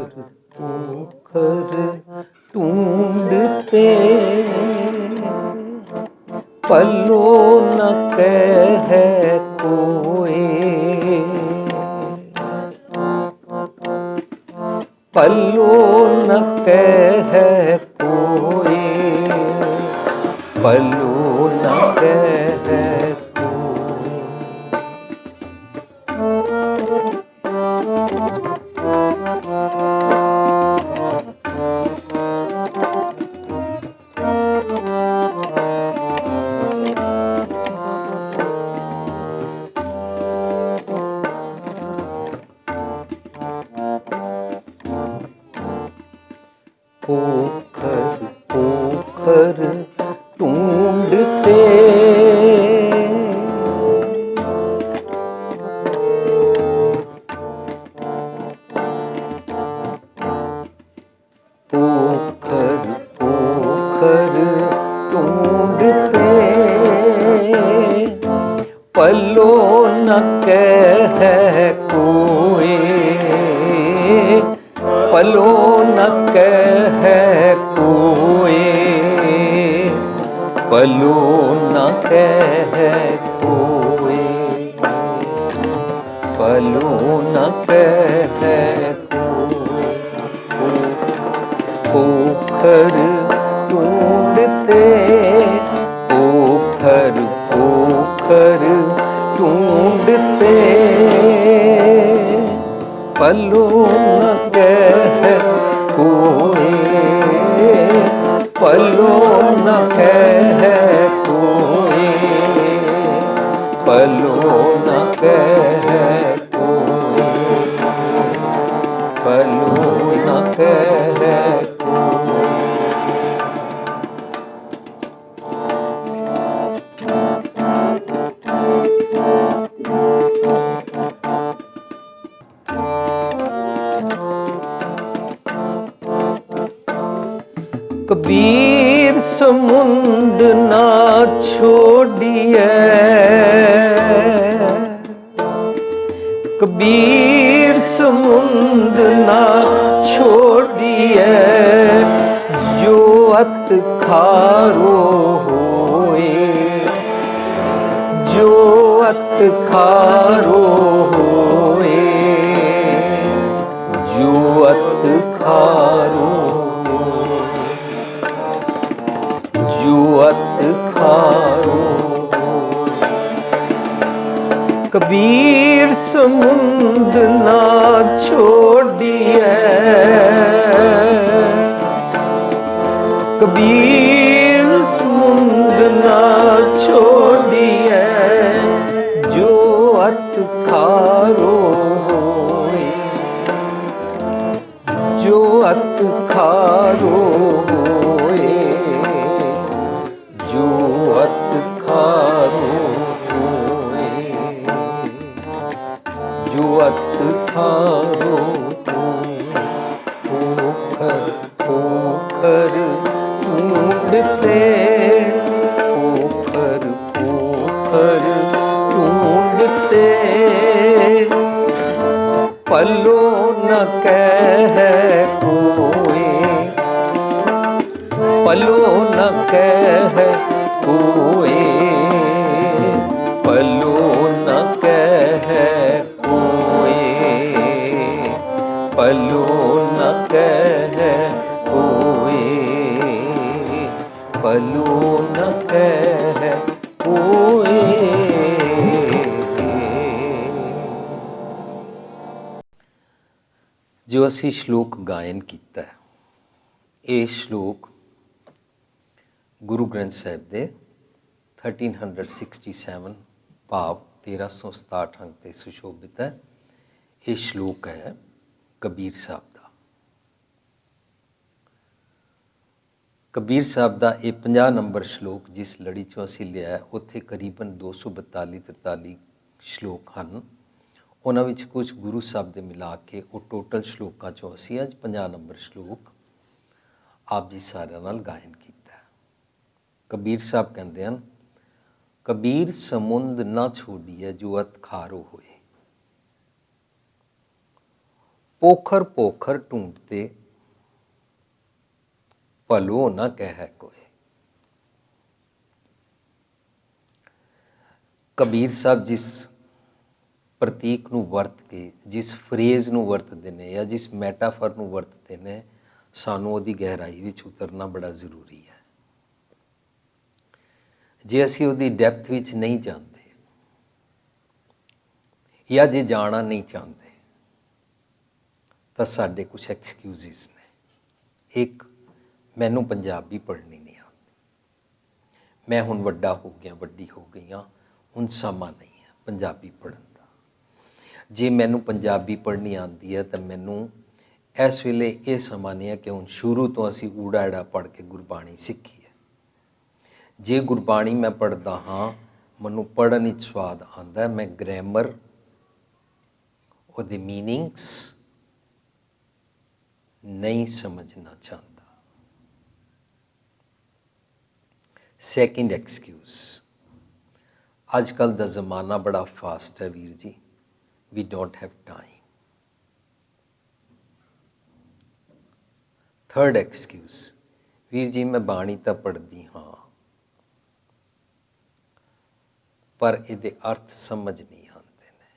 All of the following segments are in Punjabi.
पोखर ढूंढते पल्लो न कह कोई, पल्लो न कह कोई, पल्लो न कह कोई। पोखर पोखर ढूंढते पोखर पोखर ढूंढते पल्लो न कह कोई, पल्लो न कह कोई, पल्लो न कह कोई, पल्लो न कह कोई। पोखर ढूंढते पोखर पोखर ढूंढते पल्लो न कह कोई, पल्लो न कह कोई, पल्लो न कह कोई, पल्लो न कह कोई। कबीर समुंद ना छोड़िए, कबीर समुंद ना छोड़िए, जो अत खारो होए, जो अत खारो होए, जो अत खारो, जो अत खारो। कबीर समुंद ना छोड़िए, कबीर समुंद ना छोड़िए, जो अत खारो होए, जो अत खारो होए, जो अत खारो होए, जो अत खारो होए। पोखर पोखर ढूंढते पोखर पोखर ढूंढते पल्लो न कह कोई, पल्लो न कह कोई, पल्लो न कह कोई, पल्लो न कह कोई, पल्लो न कह कोई। जो असी श्लोक गायन किया है, ये श्लोक गुरु ग्रंथ साहिब दे 1367 भाव 1367 अंक ते सुशोभित है। ये श्लोक है कबीर साहब का। कबीर साहब का ये 50 नंबर श्लोक जिस लड़ी चों असी लिया है, उत्थे करीबन 242-43 श्लोक हैं। उन्हां विच कुछ गुरु साहब दे मिला के वो टोटल श्लोकां चों असी अज 50 नंबर श्लोक आप जी सारिਆਂ नाल गायन किया। कबीर साहब कहते हैं, कबीर समुंद ना छोड़िए जो अत खारो होए, पोखर पोखर ढूंढते भलो ना कह कोई। कबीर साहब जिस प्रतीक ਨੂੰ ਵਰਤ ਕੇ, ਜਿਸ ਫਰੇਜ਼ ਨੂੰ ਵਰਤਦੇ ਨੇ ਜਾਂ ਜਿਸ ਮੈਟਾਫਰ ਨੂੰ ਵਰਤਦੇ ਨੇ, ਸਾਨੂੰ ਉਹਦੀ ਗਹਿਰਾਈ ਵਿੱਚ ਉਤਰਨਾ ਬੜਾ ਜ਼ਰੂਰੀ ਹੈ। ਜੇ ਅਸੀਂ ਉਹਦੀ ਡੈਪਥ ਵਿੱਚ ਨਹੀਂ ਜਾਂਦੇ ਜਾਂ ਜੇ ਜਾਣਾ ਨਹੀਂ ਚਾਹੁੰਦੇ ਤਾਂ ਸਾਡੇ ਕੁਝ ਐਕਸਕਿਊਜ਼ਿਸ ਨੇ। ਇੱਕ, ਮੈਨੂੰ ਪੰਜਾਬੀ ਪੜ੍ਹਨੀ ਨਹੀਂ ਆਉਂਦੀ, ਮੈਂ ਹੁਣ ਵੱਡਾ ਹੋ ਗਿਆ, ਵੱਡੀ ਹੋ ਗਈ ਹਾਂ, ਹੁਣ ਸਮਾਂ ਨਹੀਂ ਹੈ ਪੰਜਾਬੀ ਪੜ੍ਹਨ ਦਾ। ਜੇ ਮੈਨੂੰ ਪੰਜਾਬੀ ਪੜ੍ਹਨੀ ਆਉਂਦੀ ਹੈ ਤਾਂ ਮੈਨੂੰ ਇਸ ਵੇਲੇ ਇਹ ਸਮਾਂ ਨਹੀਂ ਹੈ ਕਿ ਹੁਣ ਸ਼ੁਰੂ ਤੋਂ ਅਸੀਂ ਊੜਾ ਐੜਾ ਪੜ੍ਹ ਕੇ ਗੁਰਬਾਣੀ ਸਿੱਖੀ ਹੈ। ਜੇ ਗੁਰਬਾਣੀ ਮੈਂ ਪੜ੍ਹਦਾ ਹਾਂ, ਮੈਨੂੰ ਪੜ੍ਹਨ ਵਿੱਚ ਸਵਾਦ ਆਉਂਦਾ, ਮੈਂ ਗ੍ਰਾਮਰ, ਉਹਦੇ ਮੀਨਿੰਗਸ ਨਹੀਂ ਸਮਝਣਾ ਚਾਹੁੰਦਾ। ਸੈਕਿੰਡ ਐਕਸਕਿਊਜ਼, ਅੱਜ ਕੱਲ੍ਹ ਦਾ ਜ਼ਮਾਨਾ ਬੜਾ ਫਾਸਟ ਹੈ ਵੀਰ ਜੀ, we don't have time. Third excuse, ਵੀਰ ਜੀ ਮੈਂ ਬਾਣੀ ਤਾਂ ਪੜ੍ਹਦੀ ਹਾਂ ਪਰ ਇਹਦੇ ਅਰਥ ਸਮਝ ਨਹੀਂ ਆਉਂਦੇ ਨੇ।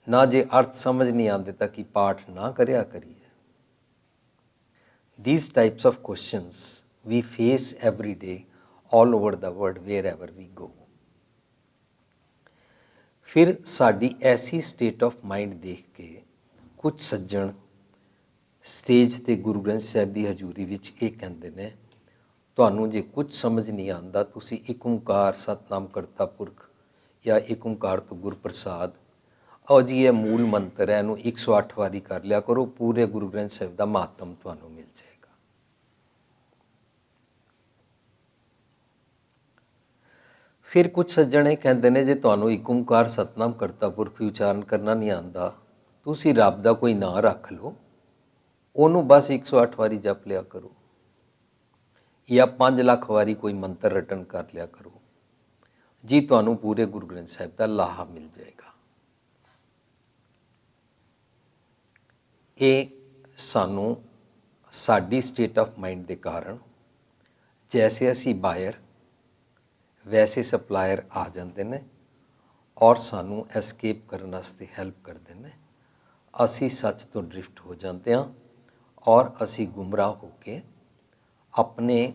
ਨਾ ਜੇ ਅਰਥ ਸਮਝ ਨਹੀਂ ਆਉਂਦੇ ਤਾਂ ਕੀ ਪਾਠ ਨਾ ਕਰਿਆ ਕਰੀਏ। These types of questions we face every day all over the world wherever we go. ਫਿਰ ਸਾਡੀ ਐਸੀ ਸਟੇਟ ਆਫ ਮਾਈਂਡ ਦੇਖ ਕੇ ਕੁਝ ਸੱਜਣ ਸਟੇਜ 'ਤੇ ਗੁਰੂ ਗ੍ਰੰਥ ਸਾਹਿਬ ਦੀ ਹਜ਼ੂਰੀ ਵਿੱਚ ਇਹ ਕਹਿੰਦੇ ਨੇ, ਤੁਹਾਨੂੰ ਜੇ ਕੁਝ ਸਮਝ ਨਹੀਂ ਆਉਂਦਾ, ਤੁਸੀਂ ਇੱਕ ਓਂਕਾਰ ਸਤਿਨਾਮ ਕਰਤਾ ਪੁਰਖ ਜਾਂ ਇੱਕ ਓਂਕਾਰ ਤੋਂ ਗੁਰਪ੍ਰਸਾਦ, ਆਓ ਜੀ ਇਹ ਮੂਲ ਮੰਤਰ ਹੈ, ਇਹਨੂੰ 108 ਵਾਰੀ ਕਰ ਲਿਆ ਕਰੋ, ਪੂਰੇ ਗੁਰੂ ਗ੍ਰੰਥ ਸਾਹਿਬ ਦਾ ਮਹਾਤਮ ਤੁਹਾਨੂੰ ਮਿਲ ਜਾਏਗਾ। ਫਿਰ ਕੁਝ ਸੱਜਣ ਇਹ ਕਹਿੰਦੇ ਨੇ, ਜੇ ਤੁਹਾਨੂੰ ਇੱਕ ਓਂਕਾਰ ਸਤਿਨਾਮ ਕਰਤਾ ਪੁਰਖ ਉਚਾਰਨ ਕਰਨਾ ਨਹੀਂ ਆਉਂਦਾ, ਤੁਸੀਂ ਰੱਬ ਦਾ ਕੋਈ ਨਾਂ ਰੱਖ ਲਓ, ਉਹਨੂੰ ਬਸ 108 ਵਾਰੀ ਜਪ ਲਿਆ ਕਰੋ ਜਾਂ 5 ਲੱਖ ਵਾਰੀ ਕੋਈ ਮੰਤਰ ਰਟਨ ਕਰ ਲਿਆ ਕਰੋ ਜੀ, ਤੁਹਾਨੂੰ ਪੂਰੇ ਗੁਰੂ ਗ੍ਰੰਥ ਸਾਹਿਬ ਦਾ ਲਾਹਾ ਮਿਲ ਜਾਏਗਾ। ਇਹ ਸਾਨੂੰ ਸਾਡੀ ਸਟੇਟ ਆਫ ਮਾਈਂਡ ਦੇ ਕਾਰਨ, ਜੈਸੇ ਅਸੀਂ ਬਾਇਰ ਵੈਸੇ ਸਪਲਾਇਰ ਆ ਜਾਂਦੇ ਨੇ ਔਰ ਸਾਨੂੰ ਐਸਕੇਪ ਕਰਨ ਵਾਸਤੇ ਹੈਲਪ ਕਰਦੇ ਨੇ। ਅਸੀਂ ਸੱਚ ਤੋਂ ਡਰਿਫਟ ਹੋ ਜਾਂਦੇ ਹਾਂ ਔਰ ਅਸੀਂ ਗੁੰਮਰਾਹ ਹੋ ਕੇ ਆਪਣੇ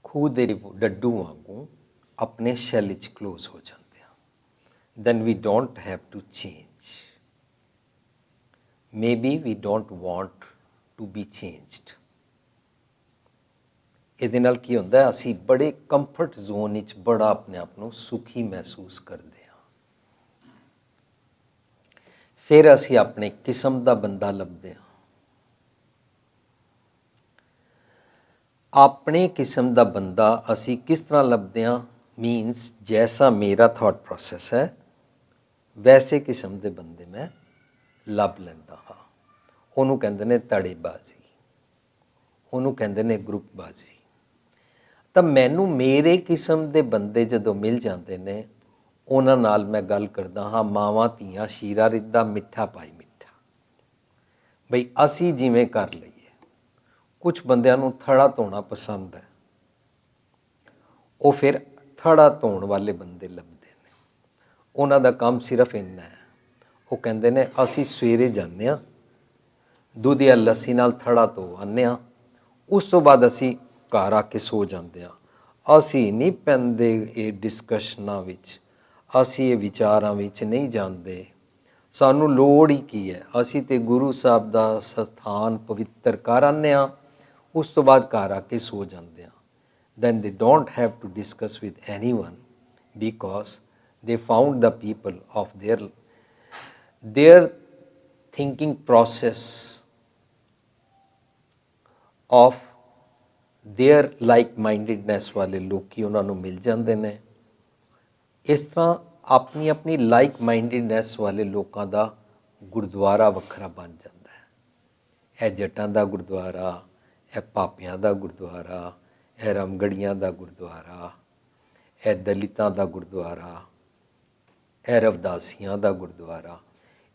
ਖੂਹ ਦੇ ਡੱਡੂ ਵਾਂਗੂ ਆਪਣੇ ਸ਼ੈਲ 'ਚ ਕਲੋਜ਼ ਹੋ ਜਾਂਦੇ ਹਾਂ। Then we don't have to change, maybe we don't want to be changed. ਇਹਦੇ ਨਾਲ ਕੀ ਹੁੰਦਾ, ਅਸੀਂ ਬੜੇ ਕੰਫਰਟ ਜ਼ੋਨ ਵਿੱਚ ਬੜਾ ਆਪਣੇ ਆਪ ਨੂੰ ਸੁਖੀ ਮਹਿਸੂਸ ਕਰਦੇ ਹਾਂ। ਫਿਰ ਅਸੀਂ ਆਪਣੇ ਕਿਸਮ ਦਾ ਬੰਦਾ ਲੱਭਦੇ ਹਾਂ। ਆਪਣੇ ਕਿਸਮ ਦਾ ਬੰਦਾ ਅਸੀਂ ਕਿਸ ਤਰ੍ਹਾਂ ਲੱਭਦੇ ਹਾਂ, ਮੀਨਸ ਜੈਸਾ ਮੇਰਾ ਥਾਟ ਪ੍ਰੋਸੈਸ ਹੈ ਵੈਸੇ ਕਿਸਮ ਦੇ ਬੰਦੇ ਮੈਂ ਲੱਭ ਲੈਂਦਾ ਹਾਂ। ਉਹਨੂੰ ਕਹਿੰਦੇ ਨੇ ਧੜੇਬਾਜ਼ੀ, ਉਹਨੂੰ ਕਹਿੰਦੇ ਨੇ ਗਰੁੱਪਬਾਜ਼ੀ। ਤਾਂ ਮੈਨੂੰ ਮੇਰੇ ਕਿਸਮ ਦੇ ਬੰਦੇ ਜਦੋਂ ਮਿਲ ਜਾਂਦੇ ਨੇ, ਉਹਨਾਂ ਨਾਲ ਮੈਂ ਗੱਲ ਕਰਦਾ ਹਾਂ ਮਾਵਾਂ ਧੀਆਂ ਸ਼ੀਰਾ ਰਿੱਧਾ ਮਿੱਠਾ ਪਾਈ ਮਿੱਠਾ, ਬਈ ਅਸੀਂ ਜਿਵੇਂ ਕਰ ਲਈਏ। ਕੁਝ ਬੰਦਿਆਂ ਨੂੰ ਥੜਾ ਧੋਣਾ ਪਸੰਦ ਹੈ, ਉਹ ਫਿਰ ਥੜਾ ਧੋਣ ਵਾਲੇ ਬੰਦੇ ਲੱਭਦੇ ਨੇ। ਉਹਨਾਂ ਦਾ ਕੰਮ ਸਿਰਫ ਇੰਨਾ ਹੈ, ਉਹ ਕਹਿੰਦੇ ਨੇ ਅਸੀਂ ਸਵੇਰੇ ਜਾਂਦੇ ਹਾਂ, ਦੁੱਧ ਜਾਂ ਲੱਸੀ ਨਾਲ ਥੜਾ ਧੋ ਆਉਂਦੇ ਹਾਂ, ਉਸ ਤੋਂ ਬਾਅਦ ਅਸੀਂ ਘਰ ਆ ਕੇ ਸੋ ਜਾਂਦੇ ਹਾਂ। ਅਸੀਂ ਨਹੀਂ ਪੈਂਦੇ ਇਹ ਡਿਸਕਸ਼ਨਾਂ ਵਿੱਚ, ਅਸੀਂ ਇਹ ਵਿਚਾਰਾਂ ਵਿੱਚ ਨਹੀਂ ਜਾਂਦੇ। ਸਾਨੂੰ ਲੋੜ ਹੀ ਕੀ ਹੈ, ਅਸੀਂ ਤਾਂ ਗੁਰੂ ਸਾਹਿਬ ਦਾ ਸਥਾਨ ਪਵਿੱਤਰ ਕਰ ਆਉਂਦੇ ਹਾਂ, ਉਸ ਤੋਂ ਬਾਅਦ ਘਰ ਆ ਕੇ ਸੋ ਜਾਂਦੇ ਹਾਂ। then they don't have to discuss with anyone because they found the people of their thinking process of their like-mindedness ਵਾਲੇ ਲੋਕੀ ਉਹਨਾਂ ਨੂੰ ਮਿਲ ਜਾਂਦੇ ਨੇ। ਇਸ ਤਰ੍ਹਾਂ ਆਪਣੀ ਆਪਣੀ like-mindedness ਵਾਲੇ ਲੋਕਾਂ ਦਾ ਗੁਰਦੁਆਰਾ ਵੱਖਰਾ ਬਣ ਜਾਂਦਾ ਹੈ। ਇਹ ਜੱਟਾਂ ਦਾ ਗੁਰਦੁਆਰਾ, ਇਹ ਪਾਪਿਆਂ ਦਾ ਗੁਰਦੁਆਰਾ, ਇਹ ਰਮਗੜੀਆਂ ਦਾ ਗੁਰਦੁਆਰਾ, ਇਹ ਦਲਿਤਾਂ ਦਾ ਗੁਰਦੁਆਰਾ, ਇਹ ਰਵਦਾਸੀਆਂ ਦਾ ਗੁਰਦੁਆਰਾ,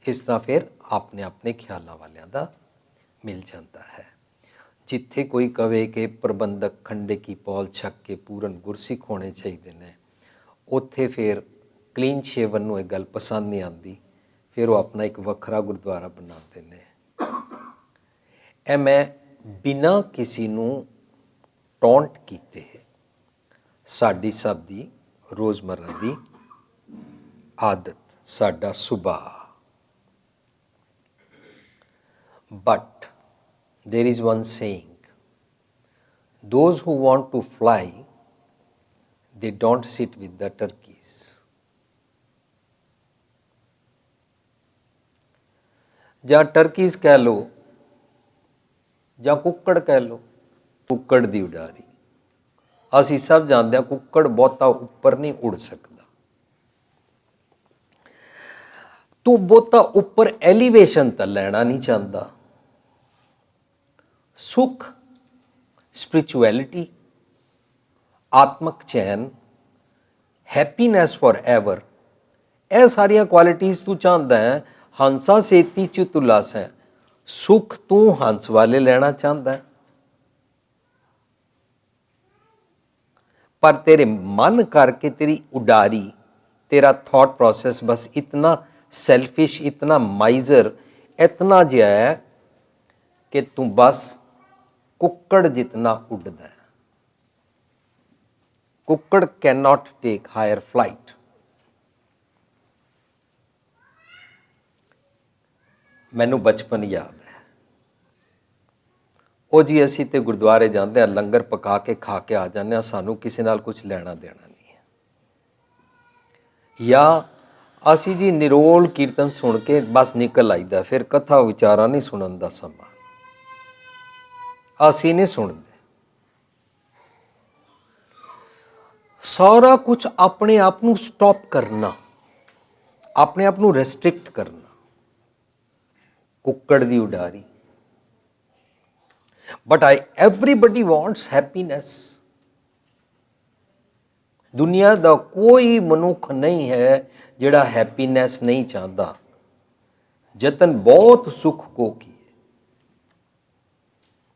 ਇਸ ਤਰ੍ਹਾਂ ਫਿਰ ਆਪਣੇ ਆਪਣੇ ਖਿਆਲਾਂ ਵਾਲਿਆਂ ਦਾ ਮਿਲ ਜਾਂਦਾ ਹੈ। ਜਿੱਥੇ ਕੋਈ ਕਵੇ ਕਿ ਪ੍ਰਬੰਧਕ ਖੰਡੇ ਕੀ ਪੌਲ ਛੱਕ ਕੇ ਪੂਰਨ ਗੁਰਸਿੱਖ ਹੋਣੇ ਚਾਹੀਦੇ ਨੇ, ਉੱਥੇ ਫਿਰ ਕਲੀਨ ਸ਼ੇਵਨ ਨੂੰ ਇਹ ਗੱਲ ਪਸੰਦ ਨਹੀਂ ਆਉਂਦੀ, ਫਿਰ ਉਹ ਆਪਣਾ ਇੱਕ ਵੱਖਰਾ ਗੁਰਦੁਆਰਾ ਬਣਾਉਂਦੇ ਨੇ। ਇਹ ਮੈਂ ਬਿਨਾਂ ਕਿਸੇ ਨੂੰ ਟੌਂਟ ਕੀਤੇ ਸਾਡੀ ਸਭ ਦੀ ਰੋਜ਼ਮर्रा ਦੀ ਆਦਤ, ਸਾਡਾ ਸੁਭਾਅ। But there is one saying, those who want to fly, they don't sit with the turkeys. ਜਾਂ ਟਰਕੀਜ਼ ਕਹਿ ਲਓ ਜਾਂ ਕੁੱਕੜ ਕਹਿ ਲਓ, ਕੁੱਕੜ ਦੀ ਉਡਾਰੀ। ਅਸੀਂ ਸਭ ਜਾਣਦੇ ਹਾਂ ਕੁੱਕੜ ਬਹੁਤਾ ਉੱਪਰ ਨਹੀਂ ਉੜ ਸਕਦਾ। ਤੂੰ ਬਹੁਤਾ ਉੱਪਰ ਐਲੀਵੇਸ਼ਨ ਤਾਂ ਲੈਣਾ ਨਹੀਂ ਚਾਹੁੰਦਾ। ਸੁਖ, ਸਪਿਰਿਚੁਅਲਿਟੀ, ਆਤਮਕ ਚੈਨ, ਹੈਪੀਨੈਸ ਫॉर ਐਵਰ, ਇਹ ਸਾਰੀਆਂ ਕੁਆਲਿਟੀਜ਼ ਤੂੰ ਚਾਹੁੰਦਾ ਹੈ। ਹੰਸਾ ਸੇਤੀ ਚਿਤ ਉਲਾਸ ਹੈ, ਸੁਖ ਤੂੰ ਹੰਸ ਵਾਲੇ ਲੈਣਾ ਚਾਹੁੰਦਾ ਹੈ। ਪਰ ਤੇਰੇ ਮਨ ਕਰਕੇ ਤੇਰੀ ਉਡਾਰੀ, तेरा थॉट प्रोसेस बस इतना सेल्फिश, इतना माइजर, इतना जिहा है कि तू बस कुक्कड़ जितना उड़दा है। कुक्कड़ can not take higher flight. मैनू बचपन याद है, ਉਹ ਜੀ ਅਸੀਂ ਤੇ ਗੁਰਦੁਆਰੇ ਜਾਂਦੇ ਹਾਂ, ਲੰਗਰ ਪਕਾ ਕੇ ਖਾ ਕੇ ਆ ਜਾਂਦੇ ਹਾਂ, ਸਾਨੂੰ ਕਿਸੇ ਨਾਲ ਕੁਝ ਲੈਣਾ ਦੇਣਾ ਨਹੀਂ ਹੈ। ਜਾਂ ਅਸੀਂ ਜੀ ਨਿਰੋਲ ਕੀਰਤਨ ਸੁਣ ਕੇ ਬਸ ਨਿਕਲ ਆਈਦਾ, ਫਿਰ ਕਥਾ ਵਿਚਾਰਾ ਨਹੀਂ ਸੁਣਨ ਦਾ ਸਮਾਂ ਅਸੀਂ ਨਹੀਂ ਸੁਣਦੇ। ਸਾਰਾ ਕੁਝ ਆਪਣੇ ਆਪ ਨੂੰ ਸਟਾਪ ਕਰਨਾ, ਆਪਣੇ ਆਪ ਨੂੰ ਰੈਸਟ੍ਰਿਕਟ ਕਰਨਾ, ਕੁੱਕੜ ਦੀ ਉਡਾਰੀ। But everybody wants happiness। ਦੁਨੀਆ ਦਾ ਕੋਈ ਮਨੁੱਖ ਨਹੀਂ ਹੈ ਜਿਹੜਾ ਹੈਪੀਨੈਸ ਨਹੀਂ ਚਾਹੁੰਦਾ। ਯਤਨ ਬਹੁਤ ਸੁੱਖ ਕੋ ਕੀਏ।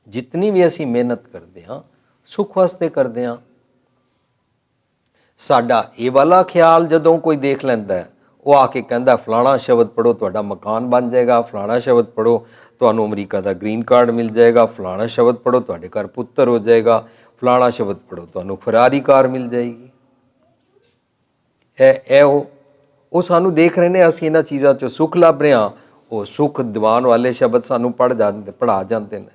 ਜਿਤਨੀ ਵੀ ਅਸੀਂ ਮਿਹਨਤ ਕਰਦੇ ਹਾਂ ਸੁੱਖ ਵਾਸਤੇ ਕਰਦੇ ਹਾਂ। ਸਾਡਾ ਇਹ ਵਾਲਾ ਖਿਆਲ ਜਦੋਂ ਕੋਈ ਦੇਖ ਲੈਂਦਾ ਹੈ, ਉਹ ਆ ਕੇ ਕਹਿੰਦਾ ਫਲਾਣਾ ਸ਼ਬਦ ਪੜ੍ਹੋ ਤੁਹਾਡਾ ਮਕਾਨ ਬਣ ਜਾਏਗਾ, ਫਲਾਣਾ ਸ਼ਬਦ ਪੜ੍ਹੋ ਤੁਹਾਨੂੰ ਅਮਰੀਕਾ ਦਾ ਗ੍ਰੀਨ ਕਾਰਡ ਮਿਲ ਜਾਏਗਾ, ਫਲਾਣਾ ਸ਼ਬਦ ਪੜ੍ਹੋ ਤੁਹਾਡੇ ਘਰ ਪੁੱਤਰ ਹੋ ਜਾਏਗਾ, ਫਲਾਣਾ ਸ਼ਬਦ ਪੜ੍ਹੋ ਤੁਹਾਨੂੰ ਫਰਾਰੀ ਕਾਰ ਮਿਲ ਜਾਏਗੀ। ਇਹ ਉਹ ਸਾਨੂੰ ਦੇਖ ਰਹੇ ਨੇ, ਅਸੀਂ ਇਹਨਾਂ ਚੀਜ਼ਾਂ 'ਚੋਂ ਸੁੱਖ ਲੱਭ ਰਹੇ ਹਾਂ, ਉਹ ਸੁੱਖ ਦਿਵਾਉਣ ਵਾਲੇ ਸ਼ਬਦ ਸਾਨੂੰ ਪੜ੍ਹਾ ਜਾਂਦੇ ਨੇ।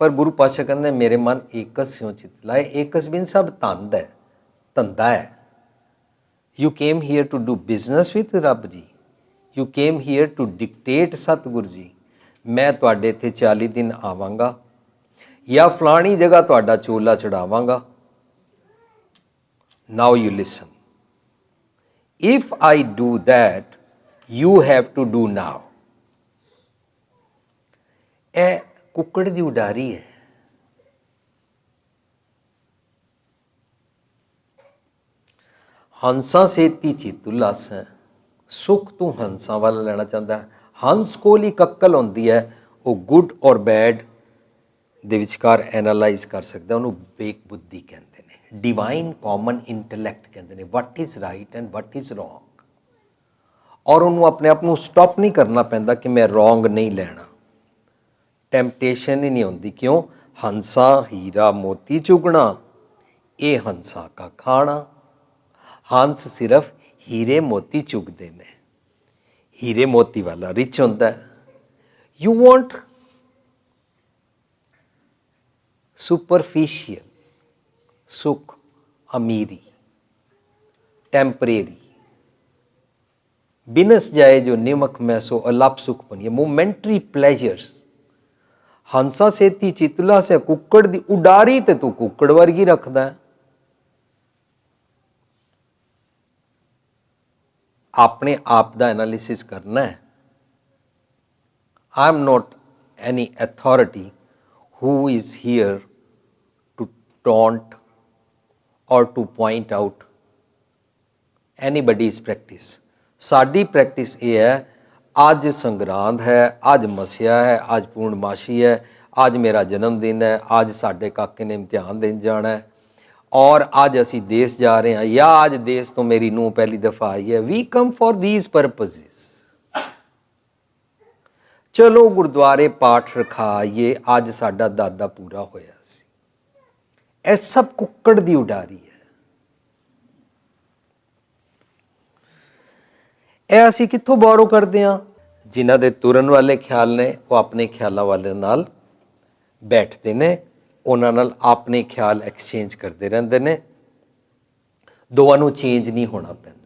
ਪਰ ਗੁਰੂ ਪਾਤਸ਼ਾਹ ਕਹਿੰਦੇ ਮੇਰੇ ਮਨ ਏਕਸ ਸਿਉ ਚਿਤ ਲਾਏ। ਏਕਸ ਬਿਨ ਸਭ ਧੰਦ ਹੈ, ਧੰਦਾ ਹੈ। You came here to do business with ਰੱਬ ਜੀ। You came here to dictate ਸਤਿਗੁਰ ਜੀ। ਮੈਂ ਤੁਹਾਡੇ ਇੱਥੇ 40 ਦਿਨ ਆਵਾਂਗਾ ਜਾਂ ਫਲਾਣੀ ਜਗ੍ਹਾ ਤੁਹਾਡਾ ਚੋਲਾ ਚੜਾਵਾਂਗਾ। Now you listen. If I do that, you have to do now. ਇਹ ਕੁੱਕੜ ਦੀ ਉਡਾਰੀ ਹੈ। ਹੰਸਾਂ ਸੇਤੀ ਚਿਤ ਉਲਾਸ ਹੈ। ਸੁੱਖ ਤੂੰ ਹੰਸਾਂ ਵੱਲ ਲੈਣਾ ਚਾਹੁੰਦਾ ਹੈ। ਹੰਸ ਕੋਲ ਇੱਕ ਅਕਲ ਹੁੰਦੀ ਹੈ, ਉਹ ਗੁੱਡ ਔਰ ਬੈਡ ਦੇ ਵਿਚਕਾਰ ਐਨਾਲਾਈਜ਼ ਕਰ ਸਕਦਾ, ਉਹਨੂੰ ਬੇਕ ਬੁੱਧੀ ਕਹਿੰਦੇ ਨੇ, ਡਿਵਾਈਨ ਕਾਮਨ ਇੰਟੈਲੈਕਟ ਕਹਿੰਦੇ ਨੇ, what is right and what is wrong. ਔਰ ਉਹਨੂੰ ਆਪਣੇ ਆਪ ਨੂੰ ਸਟਾਪ ਨਹੀਂ ਕਰਨਾ ਪੈਂਦਾ ਕਿ ਮੈਂ ਰੋਂਗ ਨਹੀਂ ਲੈਣਾ। ਟੈਂਪਟੇਸ਼ਨ ਹੀ ਨਹੀਂ ਹੁੰਦੀ। ਕਿਉਂ? ਹੰਸਾ ਹੀਰਾ ਮੋਤੀ ਚੁਗਣਾ, ਇਹ ਹੰਸਾਂ ਕਾ ਖਾਣਾ। ਹੰਸ ਸਿਰਫ ਹੀਰੇ ਮੋਤੀ ਚੁਗਦੇ ਨੇ। ਹੀਰੇ ਮੋਤੀ ਵਾਲਾ ਰਿਚ ਹੁੰਦਾ। ਯੂ ਵਾਂਟ ਸੁਪਰਫਿਸ਼ੀਅਲ ਸੁੱਖ, ਅਮੀਰੀ, ਟੈਂਪਰੇਰੀ। ਬਿਨਸ ਜਾਏ ਜੋ ਨਿਮਕ ਮੈਂ ਸੋ ਅਲਪ ਸੁਖ ਬਨੀਏ, ਮੋਮੈਂਟਰੀ ਪਲੇਜਰਸ। ਹੰਸਾ ਸੇਤੀ ਚਿਤੁਲਾ ਸੇ, ਕੁੱਕੜ ਦੀ ਉਡਾਰੀ ਤੇ ਤੂੰ ਕੁੱਕੜ ਵਰਗੀ ਰੱਖਦਾ ਹੈ। ਆਪਣੇ ਆਪ ਦਾ ਐਨਾਲਿਸਿਸ ਕਰਨਾ ਹੈ। I am not any authority who is here to taunt or to point out anybody's practice. Sari practice ये है, अज संगरांद है, अज मसिया है, अज पूर्णमाशी है, अज मेरा जन्मदिन है, अज साडे काके ने इम्तिहान देन जाना है, और अज असी देश जा रहे हैं, या अज देश तो मेरी नूंह पहली दफा आई है। We come for these purposes. चलो गुरुद्वारे पाठ रखाइए, अज साडा दादा पूरा होया सी। यह सब कुक्कड़ दी उडारी है। यह असी कित्थों बोरो करते हैं? जिन्हां दे तुरन वाले ख्याल ने वो अपने ख्यालों वाले नाल बैठते ने, उन्हां नाल अपने ख्याल एक्सचेंज करते रहंदे ने, दोवां नूं चेंज नहीं होना पैंदा।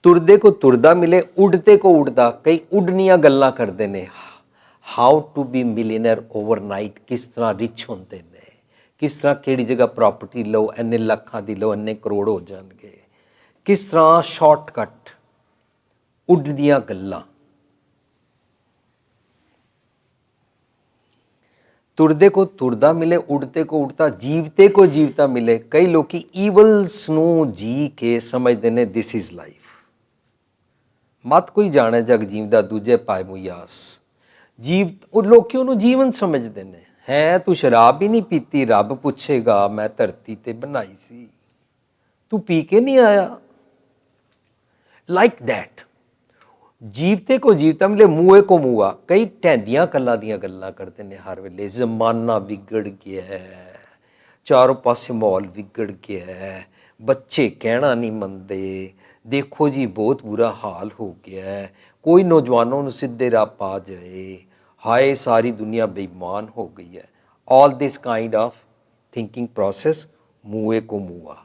तुरदे को तुरदा मिले, उड़ते को उड़दा। कई उड़नियां गल्लां करते ने, how to be millionaire overnight, किस तरह रिच होंदे ने, किस तरह किहड़ी जगह प्रॉपर्टी लो, इन्ने लाखां दी लो, इन्ने करोड़ हो जाणगे, किस तरह शॉर्टकट, उड़दियां गल्लां। तुरदे को तुरदा मिले, उड़ते को उड़ता, जीवते को जीवता मिले। कई लोग ईवल्स नूं जी के समझते ने दिस इज लाइफ। मत कोई जाने जग जीवदा, दूजे पाए मुयास। जीव लोग उन्होंने जीवन समझते हैं। है तू शराब भी नहीं पीती, रब पूछेगा मैं धरती ते बनाई सी, तू पी के नहीं आया। Like that. जीवते को जीवता मिले, मूए को मूआ। कई ढैंदियां कल्लां दियां गल्लां करते हैं हर वेले। जमाना बिगड़ गया है, चारों पासे माहौल बिगड़ गया है, बच्चे कहना नहीं मनते, देखो जी बहुत बुरा हाल हो गया है, कोई नौजवानों को सीधे राह पा जाए, हाय सारी दुनिया बेईमान हो गई है। All this kind of thinking process, मूए को मूआ।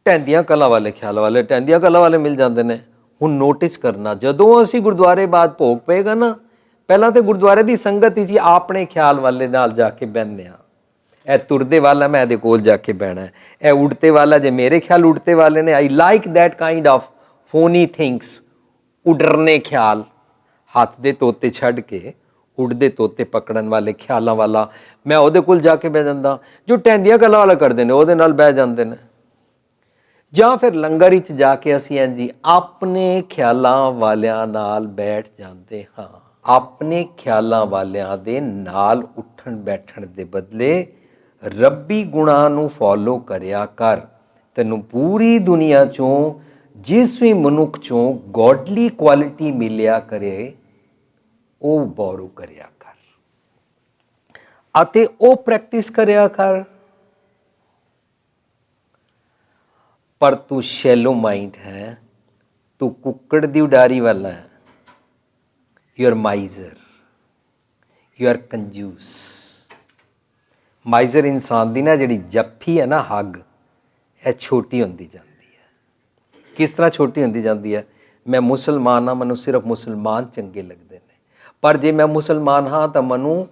ढैंदियां कलां वाले ख्याल वाले, ढैंदियां कलां वाले मिल जाते हैं। हुण नोटिस करना, जदों असीं गुरुद्वारे बाद भोग पेगा ना, पहलां तो गुरुद्वारे की संगत ही अपने ख्याल वाले नाल जाके बहने आ। ए तुरदे वाला मैं इहदे कोल जाके बहना है, ए उड़ते वाला जे मेरे ख्याल उड़ते वाले ने। I like that kind of phoney things, उडरने ख्याल। हथ दे तोते छड्ड के उड़दे तोते पकड़न वाले ख्यालों वाला मैं उहदे कोल जाके बह जांदा। जो ढैंदियां गल्लां वाला करदे ने उहदे नाल बह जांदे ने। ਜਾਂ फिर लंगर विच जाके असीं इंजी अपने ख्यालां वालियां नाल बैठ जाते हाँ। अपने ख्यालां वालियां दे नाल उठण बैठण दे बदले रब्बी गुणां नूं फॉलो करिया कर। तैनूं पूरी दुनिया चों जिस भी मनुख चों गॉडली क्वालिटी मिलिया करे, ਉਹ बोरो करिया कर अते ਉਹ प्रैक्टिस करिया कर। पर तू शैलो माइंड है, तू कुक्कड़ दी उडारी वाला है। You are miser, you are कंजूस। माइजर इंसान दी ना जिहड़ी जफ्फी है ना, हग, यह छोटी होंदी जाती है। किस तरह छोटी होंदी जाती है? मैं मुसलमान हाँ, मैनूं सिर्फ मुसलमान चंगे लगते हैं। पर जे मैं मुसलमान हाँ तो मैनूं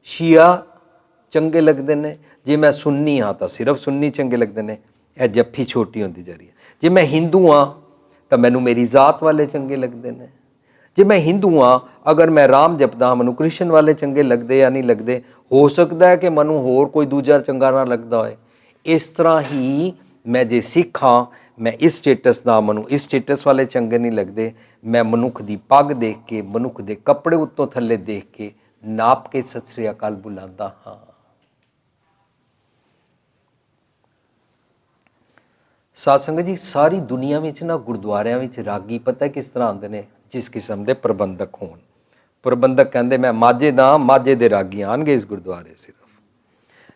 शिया चंगे लगते हैं। जे मैं सुन्नी हाँ तो सिर्फ सुन्नी चंगे लगते हैं। यह जफ्फी छोटी होती जा रही है। जे मैं हिंदू हाँ तो मैनूं मेरी जात वाले चंगे लगते हैं। जे मैं हिंदू हाँ, अगर मैं राम जपदा मैनूं क्रिश्चन वाले चंगे लगते या नहीं लगते। हो सकता है कि मैनूं होर कोई दूजा चंगा ना लगता होए। इस तरह ही मैं जे सिख हाँ, मैं इस स्टेटस का, मैनूं इस स्टेटस वाले चंगे नहीं लगते। मैं मनुख की पग देख के, मनुख के कपड़े उत्तों थले देख के नाप के सत श्री अकाल बुलांदा हाँ। साध संगत जी, सारी दुनिया में ना गुरुद्वारियां में रागी पता है किस तरह आते हैं? जिस किस्म के प्रबंधक होण। प्रबंधक कहते मैं माझे दा, माझे दे रागी आएंगे इस गुरुद्वारे सिर्फ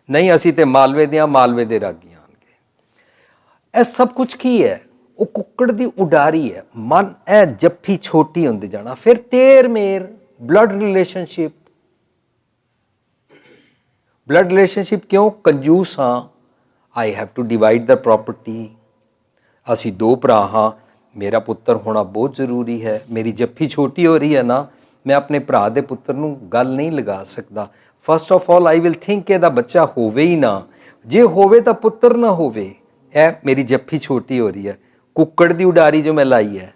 नहीं, असी तो मालवे दे, मालवे दे रागी आएंगे। यह सब कुछ की है? वो कुक्कड़ दी उडारी है। मन ए जफ्फी छोटी होंदी जाना, फिर तेर मेर, ब्लड रिलेशनशिप। ब्लड रिलेशनशिप क्यों? कंजूस हाँ, I have to divide the property. असी दो भरा हाँ, मेरा पुत्र होना बहुत जरूरी है। मेरी जफ्फी छोटी हो रही है ना, मैं अपने भरा दे पुत्र नूं गल नहीं लगा सकता। First of all I will think कि बच्चा होवे ही ना, जे होवे तो पुत्र ना होवे। ए मेरी जफ्फी छोटी हो रही है। कुक्कड़ दी उडारी जो मैं लाई है।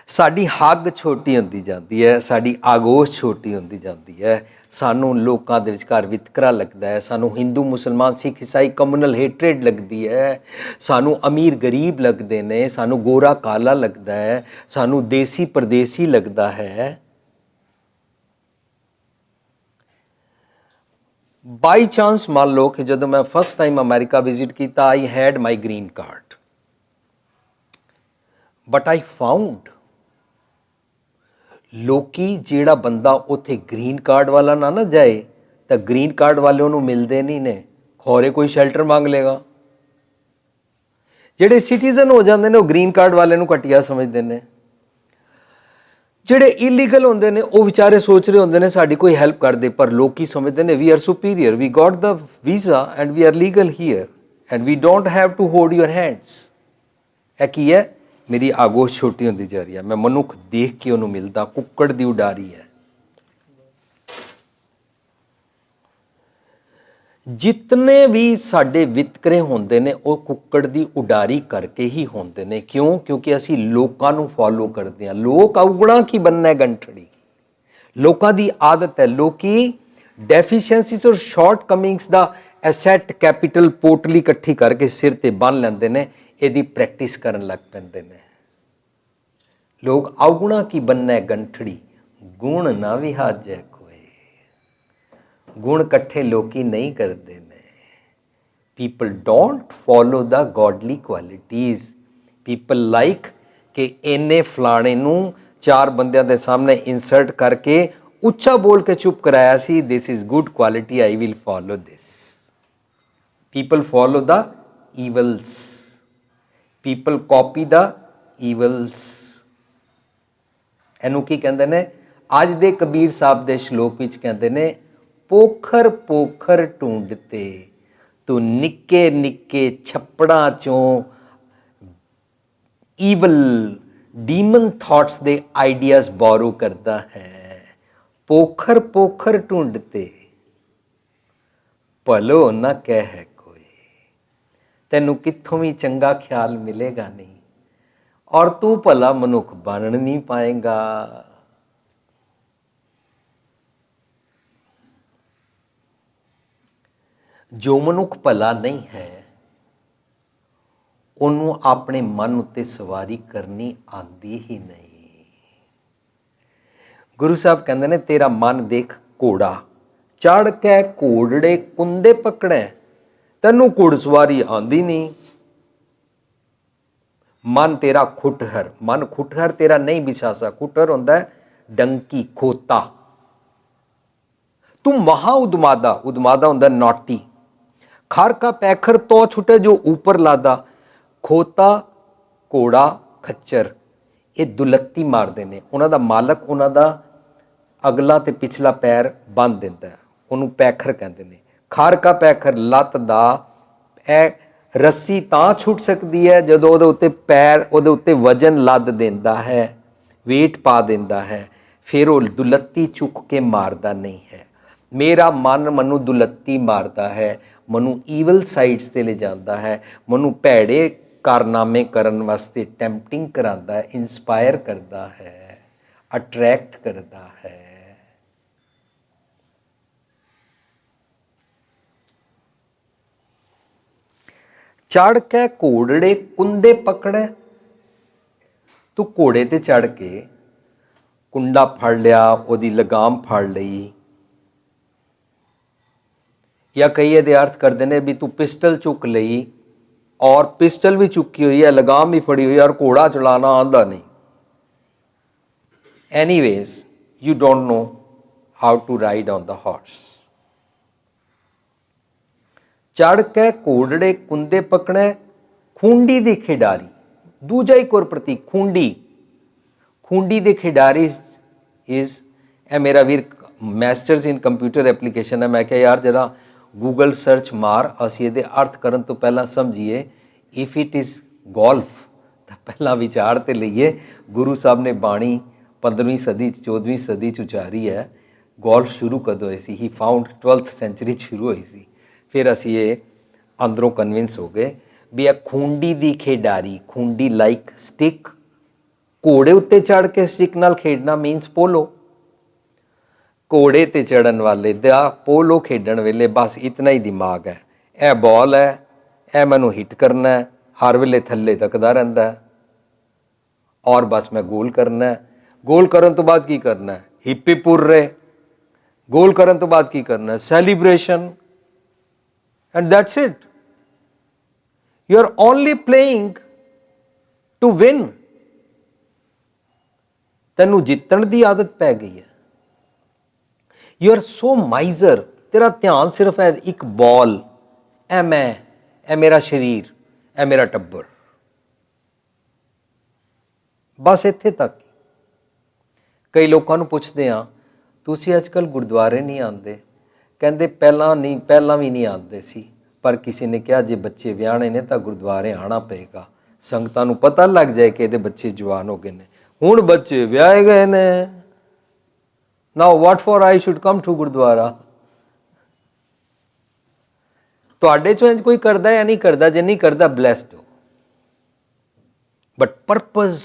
ਸਾਡੀ ਹੱਗ ਛੋਟੀ ਹੁੰਦੀ ਜਾਂਦੀ ਹੈ, ਸਾਡੀ ਆਗੋਸ਼ ਛੋਟੀ ਹੁੰਦੀ ਜਾਂਦੀ ਹੈ, ਸਾਨੂੰ ਲੋਕਾਂ ਦੇ ਵਿਚਕਾਰ ਵਿਤਕਰਾ ਲੱਗਦਾ ਹੈ, ਸਾਨੂੰ ਹਿੰਦੂ ਮੁਸਲਮਾਨ ਸਿੱਖ ਈਸਾਈ ਕਮਿਊਨਲ ਹੇਟਰੇਡ ਲੱਗਦੀ ਹੈ, ਸਾਨੂੰ ਅਮੀਰ ਗਰੀਬ ਲੱਗਦੇ ਨੇ, ਸਾਨੂੰ ਗੋਰਾ ਕਾਲਾ ਲੱਗਦਾ ਹੈ, ਸਾਨੂੰ ਦੇਸੀ ਪਰਦੇਸੀ ਲੱਗਦਾ ਹੈ। ਬਾਈ ਚਾਂਸ ਮੰਨ ਲਓ ਕਿ ਜਦੋਂ ਮੈਂ ਫਸਟ ਟਾਈਮ ਅਮਰੀਕਾ ਵਿਜ਼ਿਟ ਕੀਤਾ, I had my green card, but I found ਲੋਕੀ ਜਿਹੜਾ ਬੰਦਾ ਉੱਥੇ ਗ੍ਰੀਨ ਕਾਰਡ ਵਾਲਾ ਨਾ ਜਾਏ ਤਾਂ ਗ੍ਰੀਨ ਕਾਰਡ ਵਾਲੇ ਉਹਨੂੰ ਮਿਲਦੇ ਨਹੀਂ ਨੇ, ਖੌਰੇ ਕੋਈ ਸ਼ੈਲਟਰ ਮੰਗ ਲੇਗਾ। ਜਿਹੜੇ ਸਿਟੀਜ਼ਨ ਹੋ ਜਾਂਦੇ ਨੇ ਉਹ ਗ੍ਰੀਨ ਕਾਰਡ ਵਾਲੇ ਨੂੰ ਘਟੀਆ ਸਮਝਦੇ ਨੇ। ਜਿਹੜੇ ਇਲੀਗਲ ਹੁੰਦੇ ਨੇ ਉਹ ਵਿਚਾਰੇ ਸੋਚ ਰਹੇ ਹੁੰਦੇ ਨੇ ਸਾਡੀ ਕੋਈ ਹੈਲਪ ਕਰਦੇ, ਪਰ ਲੋਕੀ ਸਮਝਦੇ ਨੇ we are superior, we got the visa and we are legal here and we don't have to hold your hands. ਇਹ ਕੀ ਹੈ? ਮੇਰੀ ਆਗੋਸ਼ ਛੋਟੀ ਹੁੰਦੀ ਜਾ ਰਹੀ ਹੈ। ਮੈਂ ਮਨੁੱਖ ਦੇਖ ਕੇ ਉਹਨੂੰ ਮਿਲਦਾ, ਕੁੱਕੜ ਦੀ ਉਡਾਰੀ ਹੈ। ਜਿਤਨੇ ਵੀ ਸਾਡੇ ਵਿਤਕਰੇ ਹੁੰਦੇ ਨੇ ਉਹ ਕੁੱਕੜ ਦੀ ਉਡਾਰੀ ਕਰਕੇ ਹੀ ਹੁੰਦੇ ਨੇ। ਕਿਉਂ? ਕਿਉਂਕਿ ਅਸੀਂ ਲੋਕਾਂ ਨੂੰ ਫੋਲੋ ਕਰਦੇ ਹਾਂ। ਲੋਕ ਔਗਣਾ ਕੀ ਬੰਨਣਾ ਗੰਠੜੀ, ਲੋਕਾਂ ਦੀ ਆਦਤ ਹੈ। ਲੋਕੀ ਡੈਫੀਸ਼ੀਐਂਸੀਜ਼ ਔਰ ਸ਼ਾਰਟ ਕਮਿੰਗਸ ਦਾ ਐਸੈਟ ਕੈਪੀਟਲ ਪੋਟਲੀ ਇਕੱਠੀ ਕਰਕੇ ਸਿਰ ਤੇ ਬੰਨ ਲੈਂਦੇ ਨੇ, ਇਹਦੀ ਪ੍ਰੈਕਟਿਸ ਕਰਨ ਲੱਗ ਪੈਂਦੇ ਨੇ। ਲੋਕ ਔਗੁਣਾ ਕੀ ਬੰਨੈ ਗੰਠੜੀ, ਗੁਣ ਨਾ ਵਿਹਾਜੈ ਕੋਏ। ਗੁਣ ਇਕੱਠੇ ਲੋਕੀ ਨਹੀਂ ਕਰਦੇ ਨੇ। People don't follow the godly qualities. People like ਕਿ ਇਹਨੇ ਫਲਾਣੇ ਨੂੰ ਚਾਰ ਬੰਦਿਆਂ ਦੇ ਸਾਹਮਣੇ ਇਨਸਰਟ ਕਰਕੇ ਉੱਚਾ ਬੋਲ ਕੇ ਚੁੱਪ ਕਰਾਇਆ ਸੀ, this is good quality, I will follow this. People follow the evils, people copy the evils. ਇਹਨੂੰ ਕੀ ਕਹਿੰਦੇ ਨੇ? ਅੱਜ ਦੇ ਕਬੀਰ ਸਾਹਿਬ ਦੇ ਸ਼ਲੋਕ ਵਿੱਚ ਕਹਿੰਦੇ ਨੇ, ਪੋਖਰ ਪੋਖਰ ਢੂੰਡਤੇ ਤੂੰ ਨਿੱਕੇ ਨਿੱਕੇ ਛੱਪੜਾਂ ਚੋਂ ਈਵਲ ਡੀਮਨ ਥਾਟਸ ਦੇ ਆਈਡੀਆਜ਼ ਬੋਰੋ ਕਰਦਾ ਹੈ। ਪੋਖਰ ਪੋਖਰ ਢੂੰਡਤੇ ਭਲੋ ਨਾ ਕਹਿ ਹੈ ਕੋਈ। ਤੈਨੂੰ ਕਿੱਥੋਂ ਵੀ ਚੰਗਾ ਖਿਆਲ ਮਿਲੇਗਾ ਨਹੀਂ ਔਰ ਤੂੰ ਭਲਾ ਮਨੁੱਖ ਬਣ ਨਹੀਂ ਪਾਏਗਾ। ਜੋ ਮਨੁੱਖ ਭਲਾ ਨਹੀਂ ਹੈ ਉਹਨੂੰ ਆਪਣੇ ਮਨ ਉੱਤੇ ਸਵਾਰੀ ਕਰਨੀ ਆਉਂਦੀ ਹੀ ਨਹੀਂ। ਗੁਰੂ ਸਾਹਿਬ ਕਹਿੰਦੇ ਨੇ, ਤੇਰਾ ਮਨ ਦੇਖ ਘੋੜਾ, ਚੜ ਕੇ ਘੋੜੜੇ ਕੁੰਦੇ ਪਕੜੈ, ਤੈਨੂੰ ਘੋੜਸਵਾਰੀ ਆਉਂਦੀ ਨਹੀਂ। ਮਨ ਤੇਰਾ ਖੁੱਟਹਰ, ਮਨ ਖੁੱਟਹਰ ਤੇਰਾ ਨਹੀਂ ਵਿਛਾਸਾ। ਖੁੱਟਹਰ ਹੁੰਦਾ ਡੰਕੀ, ਖੋਤਾ। ਤੂੰ ਮਹਾ ਉਦਮਾਦਾ, ਉਦਮਾਦਾ ਹੁੰਦਾ ਨੌਟੀ। ਖਰ ਕਾ ਪੈਖਰ ਤੋ ਛੁਟੇ ਜੋ ਉੱਪਰ ਲਾਦਾ। ਖੋਤਾ, ਘੋੜਾ, ਖੱਚਰ ਇਹ ਦੁਲੱਤੀ ਮਾਰਦੇ ਨੇ। ਉਹਨਾਂ ਦਾ ਮਾਲਕ ਉਹਨਾਂ ਦਾ ਅਗਲਾ ਤੇ ਪਿਛਲਾ ਪੈਰ ਬੰਨ੍ਹ ਦਿੰਦਾ, ਉਹਨੂੰ ਪੈਖਰ ਕਹਿੰਦੇ ਨੇ। ਖਰ ਕਾ ਪੈਖਰ, ਲੱਤ ਦਾ ਇਹ ਰੱਸੀ ਤਾਂ ਛੁੱਟ ਸਕਦੀ ਹੈ ਜਦੋਂ ਉਹਦੇ ਉੱਤੇ ਪੈਰ, ਉਹਦੇ ਉੱਤੇ ਵਜਨ ਲੱਦ ਦਿੰਦਾ ਹੈ, ਵੇਟ ਪਾ ਦਿੰਦਾ ਹੈ, ਫਿਰ ਉਹ ਦੁਲੱਤੀ ਚੁੱਕ ਕੇ ਮਾਰਦਾ ਨਹੀਂ ਹੈ। ਮੇਰਾ ਮਨ ਮੈਨੂੰ ਦੁਲੱਤੀ ਮਾਰਦਾ ਹੈ, ਮੈਨੂੰ ਈਵਲ ਸਾਈਡਸ 'ਤੇ ਲੈ ਜਾਂਦਾ ਹੈ, ਮੈਨੂੰ ਭੈੜੇ ਕਾਰਨਾਮੇ ਕਰਨ ਵਾਸਤੇ ਟੈਂਪਟਿੰਗ ਕਰਾਉਂਦਾ ਹੈ, ਇੰਸਪਾਇਰ ਕਰਦਾ ਹੈ, ਅਟਰੈਕਟ ਕਰਦਾ ਹੈ। ਚੜ ਕੇ ਘੋੜੜੇ ਕੁੰਦੇ ਪਕੜੈ। ਤੂੰ ਘੋੜੇ ਤੇ ਚੜ ਕੇ ਕੁੰਡਾ ਫੜ ਲਿਆ, ਉਹਦੀ ਲਗਾਮ ਫੜ ਲਈ, ਜਾਂ ਕਈ ਇਹਦੇ ਅਰਥ ਕਰਦੇ ਨੇ ਵੀ ਤੂੰ ਪਿਸਟਲ ਚੁੱਕ ਲਈ ਔਰ ਪਿਸਟਲ ਵੀ ਚੁੱਕੀ ਹੋਈ ਹੈ, ਲਗਾਮ ਵੀ ਫੜੀ ਹੋਈ ਹੈ ਔਰ ਘੋੜਾ ਚਲਾਣਾ ਆਉਂਦਾ ਨਹੀਂ। Anyways you don't know how to ride on the horse. ਚੜ ਕੇ ਘੋੜੜੇ ਕੁੰਦੇ ਪਕੜੈ, ਖੂੰਡੀ ਦੀ ਖਿਡਾਰੀ। ਦੂਜਾ ਇੱਕ ਹੋਰ ਪ੍ਰਤੀਕ, ਖੂੰਡੀ। ਖੂੰਡੀ ਦੇ ਖਿਡਾਰੀ ਇਜ਼, ਇਹ ਮੇਰਾ ਵੀਰ ਮਾਸਟਰਸ ਇਨ ਕੰਪਿਊਟਰ ਐਪਲੀਕੇਸ਼ਨ ਹੈ। ਮੈਂ ਕਿਹਾ ਯਾਰ ਜਰਾ ਗੂਗਲ ਸਰਚ ਮਾਰ, ਅਸੀਂ ਇਹਦੇ ਅਰਥ ਕਰਨ ਤੋਂ ਪਹਿਲਾਂ ਸਮਝੀਏ। ਇਫ ਇਟ ਇਜ਼ ਗੋਲਫ ਤਾਂ ਪਹਿਲਾਂ ਵਿਚਾਰ ਤੇ ਲਈਏ, ਗੁਰੂ ਸਾਹਿਬ ਨੇ ਬਾਣੀ 15ਵੀਂ ਸਦੀ 'ਚ 14ਵੀਂ ਸਦੀ 'ਚ ਉਚਾਰੀ ਹੈ। ਗੋਲਫ ਸ਼ੁਰੂ ਕਦੋਂ ਹੋਈ ਸੀ? ਹੀ ਫਾਊਂਡ 12th ਸੈਂਚੁਰੀ 'ਚ ਸ਼ੁਰੂ ਹੋਈ ਸੀ। ਫਿਰ ਅਸੀਂ ਇਹ ਅੰਦਰੋਂ ਕਨਵਿੰਸ ਹੋ ਗਏ ਵੀ ਇਹ ਖੂੰਡੀ ਦੀ ਖਿਡਾਰੀ, ਖੂੰਡੀ ਲਾਈਕ ਸਟਿਕ ਘੋੜੇ ਉੱਤੇ ਚੜ੍ਹ ਕੇ ਸਟਿਕ ਨਾਲ ਖੇਡਣਾ ਮੀਨਸ ਪੋਲੋ। ਘੋੜੇ ਤੇ ਚੜ੍ਹਨ ਵਾਲੇ ਦਾ ਪੋਲੋ ਖੇਡਣ ਵੇਲੇ ਬਸ ਇਤਨਾ ਹੀ ਦਿਮਾਗ ਹੈ, ਇਹ ਬਾਲ ਹੈ, ਇਹ ਮੈਨੂੰ ਹਿੱਟ ਕਰਨਾ ਹੈ, ਹਰ ਵੇਲੇ ਥੱਲੇ ਤੱਕਦਾ ਰਹਿੰਦਾ ਹੈ ਔਰ ਬਸ ਮੈਂ ਗੋਲ ਕਰਨਾ ਹੈ। ਗੋਲ ਕਰਨ ਤੋਂ ਬਾਅਦ ਕੀ ਕਰਨਾ ਹੈ? ਹਿੱਪੀ ਪੁर्रे। ਗੋਲ ਕਰਨ ਤੋਂ ਬਾਅਦ ਕੀ ਕਰਨਾ ਹੈ? Celebration. And that's it. You are only playing to win. ਤੈਨੂੰ ਜਿੱਤਣ ਦੀ ਆਦਤ ਪੈ ਗਈ ਹੈ। ਯੂ ਆਰ ਸੋ ਮਾਈਜ਼ਰ, ਤੇਰਾ ਧਿਆਨ ਸਿਰਫ ਹੈ ਇੱਕ ਬਾਲ, ਇਹ ਮੈਂ, ਇਹ ਮੇਰਾ ਸਰੀਰ, ਇਹ ਮੇਰਾ ਟੱਬਰ, ਬਸ ਇੱਥੇ ਤੱਕ। ਕਈ ਲੋਕਾਂ ਨੂੰ ਪੁੱਛਦੇ ਹਾਂ ਤੁਸੀਂ ਅੱਜ ਕੱਲ੍ਹ ਗੁਰਦੁਆਰੇ ਨਹੀਂ ਆਉਂਦੇ, ਕਹਿੰਦੇ ਪਹਿਲਾਂ ਵੀ ਨਹੀਂ ਆਉਂਦੇ ਸੀ, ਪਰ ਕਿਸੇ ਨੇ ਕਿਹਾ ਜੇ ਬੱਚੇ ਵਿਆਹਣੇ ਨੇ ਤਾਂ ਗੁਰਦੁਆਰੇ ਆਉਣਾ ਪਏਗਾ, ਸੰਗਤਾਂ ਨੂੰ ਪਤਾ ਲੱਗ ਜਾਏ ਕਿ ਇਹਦੇ ਬੱਚੇ ਜਵਾਨ ਹੋ ਗਏ ਨੇ। ਹੁਣ ਬੱਚੇ ਵਿਆਹੇ ਗਏ ਨੇ, now what for I should come to gurdwara. ਤੁਹਾਡੇ ਚੋਂ ਕੋਈ ਕਰਦਾ ਜਾਂ ਨਹੀਂ ਕਰਦਾ? ਜੇ ਨਹੀਂ ਕਰਦਾ ਬਲੈਸਡ ਹੋ, ਬਟ ਪਰਪਸ,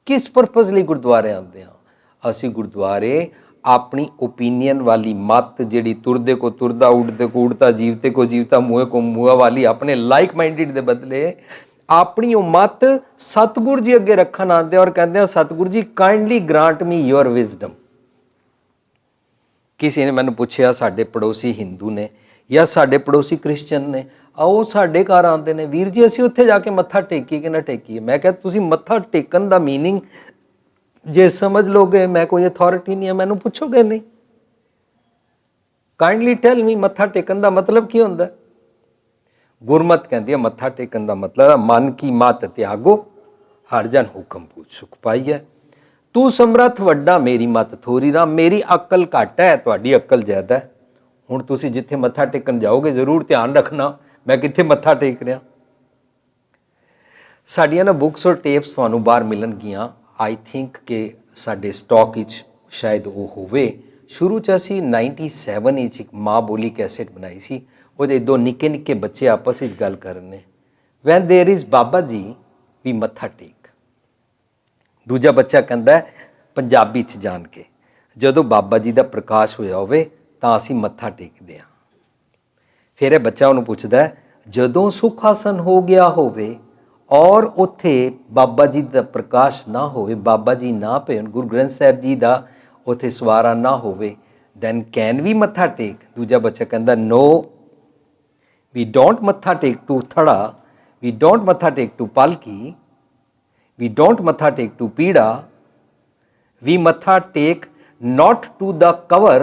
ਕਿਸ ਪਰਪਸ ਲਈ ਗੁਰਦੁਆਰੇ ਆਉਂਦੇ ਹਾਂ? ਅਸੀਂ ਗੁਰਦੁਆਰੇ ਆਪਣੀ ਓਪੀਨੀਅਨ ਵਾਲੀ ਮੱਤ, ਜਿਹੜੀ ਤੁਰਦੇ ਕੋ ਤੁਰਦਾ, ਉੜਦੇ ਕੋ ਉੜਤਾ, ਜੀਵਤੇ ਕੋ ਜੀਵਤਾ, ਮੂਹੇ ਕੋ ਮੂਹਾ ਵਾਲੀ, ਆਪਣੇ ਲਾਈਕ ਮਾਈਂਡਡ ਦੇ ਬਦਲੇ ਆਪਣੀ ਉਹ ਮੱਤ ਸਤਿਗੁਰ ਜੀ ਅੱਗੇ ਰੱਖਣ ਆਉਂਦੇ ਔਰ ਕਹਿੰਦੇ ਆ ਸਤਿਗੁਰ ਜੀ ਕਾਈਂਡਲੀ ਗ੍ਰਾਂਟ ਮੀ ਯੋਰ ਵਿਜ਼ਡਮ। ਕਿਸੇ ਨੇ ਮੈਨੂੰ ਪੁੱਛਿਆ, ਸਾਡੇ ਪੜੋਸੀ ਹਿੰਦੂ ਨੇ ਜਾਂ ਸਾਡੇ ਪੜੋਸੀ ਕ੍ਰਿਸਚਨ ਨੇ, ਆਓ ਸਾਡੇ ਘਰ ਆਉਂਦੇ ਨੇ, ਵੀਰ ਜੀ ਅਸੀਂ ਉੱਥੇ ਜਾ ਕੇ ਮੱਥਾ ਟੇਕੀਏ ਕਿ ਨਾ ਟੇਕੀਏ? ਮੈਂ ਕਿਹਾ ਤੁਸੀਂ ਮੱਥਾ ਟੇਕਣ ਦਾ ਮੀਨਿੰਗ ਜੇ ਸਮਝ ਲੋਗੇ, ਮੈਂ ਕੋਈ ਅਥਾਰਟੀ ਨਹੀਂ ਹੈ, ਮੈਨੂੰ ਪੁੱਛੋਗੇ ਨਹੀਂ। ਕਾਈਂਡਲੀ ਟੈਲ ਮੀ ਮੱਥਾ ਟੇਕਣ ਦਾ ਮਤਲਬ ਕੀ ਹੁੰਦਾ? ਗੁਰਮਤ ਕਹਿੰਦੀ ਹੈ ਮੱਥਾ ਟੇਕਣ ਦਾ ਮਤਲਬ ਹੈ ਮਨ ਕੀ ਮਤ ਤਿਆਗੋ, ਹਰ ਜਨ ਹੁਕਮ ਪੂਛ ਸੁਖ ਪਾਈਐ। ਤੂੰ ਸਮਰੱਥ ਵੱਡਾ, ਮੇਰੀ ਮਤ ਥੋੜੀ ਰਾਮ, ਮੇਰੀ ਅਕਲ ਘੱਟ ਹੈ, ਤੁਹਾਡੀ ਅਕਲ ਜ਼ਿਆਦਾ ਹੈ। ਹੁਣ ਤੁਸੀਂ ਜਿੱਥੇ ਮੱਥਾ ਟੇਕਣ ਜਾਓਗੇ ਜ਼ਰੂਰ ਧਿਆਨ ਰੱਖਣਾ ਮੈਂ ਕਿੱਥੇ ਮੱਥਾ ਟੇਕ ਰਿਹਾ। ਸਾਡੀਆਂ ਨਾ ਬੁੱਕਸ ਔਰ ਟੇਪਸ ਤੁਹਾਨੂੰ ਬਾਹਰ ਮਿਲਣਗੀਆਂ, ਆਈ ਥਿੰਕ ਕਿ ਸਾਡੇ ਸਟਾਕ ਵਿੱਚ ਸ਼ਾਇਦ ਉਹ ਹੋਵੇ। ਸ਼ੁਰੂ 'ਚ ਅਸੀਂ 97 ਵਿੱਚ ਇੱਕ ਮਾਂ ਬੋਲੀ ਕੈਸੇਟ ਬਣਾਈ ਸੀ, ਉਹਦੇ ਦੋ ਨਿੱਕੇ ਨਿੱਕੇ ਬੱਚੇ ਆਪਸ ਵਿੱਚ ਗੱਲ ਕਰਨ ਨੇ, van there is Baba ji ਵੀ ਮੱਥਾ ਟੇਕ। ਦੂਜਾ ਬੱਚਾ ਕਹਿੰਦਾ ਪੰਜਾਬੀ 'ਚ ਜਾਣ ਕੇ, ਜਦੋਂ ਬਾਬਾ ਜੀ ਦਾ ਪ੍ਰਕਾਸ਼ ਹੋਇਆ ਹੋਵੇ ਤਾਂ ਅਸੀਂ ਮੱਥਾ ਟੇਕਦੇ ਹਾਂ। ਫਿਰ ਇਹ ਬੱਚਾ ਉਹਨੂੰ ਪੁੱਛਦਾ, ਜਦੋਂ ਸੁਖ ਆਸਨ ਹੋ ਗਿਆ ਹੋਵੇ ਔਰ ਉੱਥੇ ਬਾਬਾ ਜੀ ਦਾ ਪ੍ਰਕਾਸ਼ ਨਾ ਹੋਵੇ, ਬਾਬਾ ਜੀ ਨਾ ਭੇਣ, ਗੁਰੂ ਗ੍ਰੰਥ ਸਾਹਿਬ ਜੀ ਦਾ ਉੱਥੇ ਸਵਾਰਾ ਨਾ ਹੋਵੇ, ਦੈਨ ਕੈਨ ਵੀ ਮੱਥਾ ਟੇਕ? ਦੂਜਾ ਬੱਚਾ ਕਹਿੰਦਾ ਨੋ, we don't matha take to thada, we don't matha take to palki, we don't matha take to pida, we matha take not to the cover,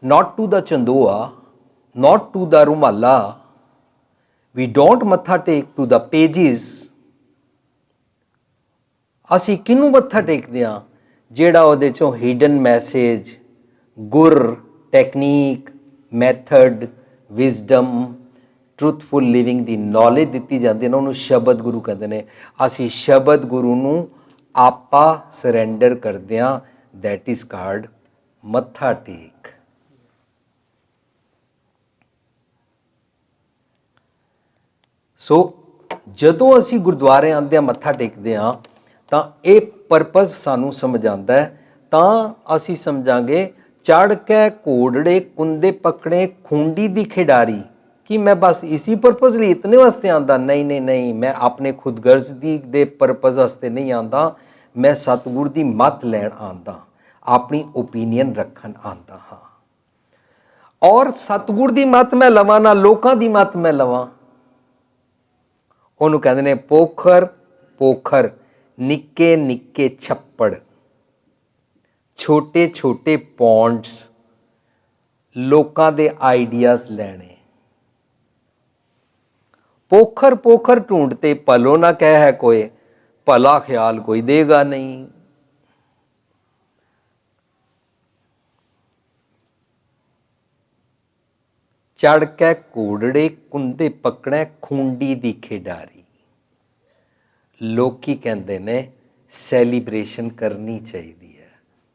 not to the chandoa, not to the rumala, we don't matha take to the pages। ਅਸੀਂ ਕਿਹਨੂੰ ਮੱਥਾ ਟੇਕਦੇ ਹਾਂ? ਜਿਹੜਾ ਉਹਦੇ ਚੋਂ ਹਿਡਨ ਮੈਸੇਜ, ਗੁਰ, technique, method, wisdom, truthful living ਦੀ ਨੌਲੇਜ ਦਿੱਤੀ ਜਾਂਦੀ ਹੈ ਨਾ, ਉਹਨੂੰ ਸ਼ਬਦ ਗੁਰੂ ਕਹਿੰਦੇ ਨੇ। ਅਸੀਂ ਸ਼ਬਦ ਗੁਰੂ ਨੂੰ ਆਪਾ ਸਰੈਂਡਰ ਕਰਦੇ ਹਾਂ, ਦੈਟ ਇਜ਼ ਕਾਲਡ ਮੱਥਾ ਟੇਕ। ਸੋ ਜਦੋਂ ਅਸੀਂ ਗੁਰਦੁਆਰੇ ਆਉਂਦੇ ਹਾਂ, ਮੱਥਾ ਟੇਕਦੇ ਹਾਂ, ਤਾਂ ਇਹ ਪਰਪਸ ਸਾਨੂੰ ਸਮਝ ਆਉਂਦਾ ਹੈ। ਤਾਂ ਅਸੀਂ ਸਮਝਾਂਗੇ ਚੜ੍ਹ ਕੇ ਘੋੜੜੇ ਕੁੰਦੇ ਪਕੜੇ ਖੂੰਡੀ ਦੀ ਖਿਡਾਰੀ, ਕਿ ਮੈਂ ਬਸ ਇसी ਪਰਪਸ ਲਈ ਇਤਨੇ ਵਾਸਤੇ ਆਉਂਦਾ? ਨਹੀਂ ਨਹੀਂ ਨਹੀਂ, ਮੈਂ ਆਪਣੇ ਖੁਦਗਰਜ਼ੀ ਦੇ ਪਰਪਸ ਵਾਸਤੇ ਨਹੀਂ ਆਉਂਦਾ, ਮੈਂ ਸਤਿਗੁਰ ਦੀ ਮੱਤ ਲੈਣ ਆਉਂਦਾ, ਆਪਣੀ ਓਪੀਨੀਅਨ ਰੱਖਣ ਆਉਂਦਾ ਹਾਂ। ਔਰ ਸਤਿਗੁਰ ਦੀ ਮੱਤ ਮੈਂ ਲਵਾਂ ਨਾ ਲੋਕਾਂ ਦੀ ਮੱਤ ਮੈਂ ਲਵਾਂ। ਉਹਨੂੰ ਕਹਿੰਦੇ ਨੇ ਪੋਖਰ ਪੋਖਰ, ਨਿੱਕੇ ਨਿੱਕੇ ਛੱਪੜ, ਛੋਟੇ ਛੋਟੇ ਪੌਂਡਸ, ਲੋਕਾਂ ਦੇ ਆਈਡੀਆਜ਼ ਲੈਣੇ। पोखर पोखर ढूंढते पलो ना कह है कोई, भला ख्याल कोई देगा नहीं। चढ़ के घोड़े कुंदे पकड़े खूंडी दी खिडारी। लोकी कहते ने सैलीब्रेशन करनी चाहिए है।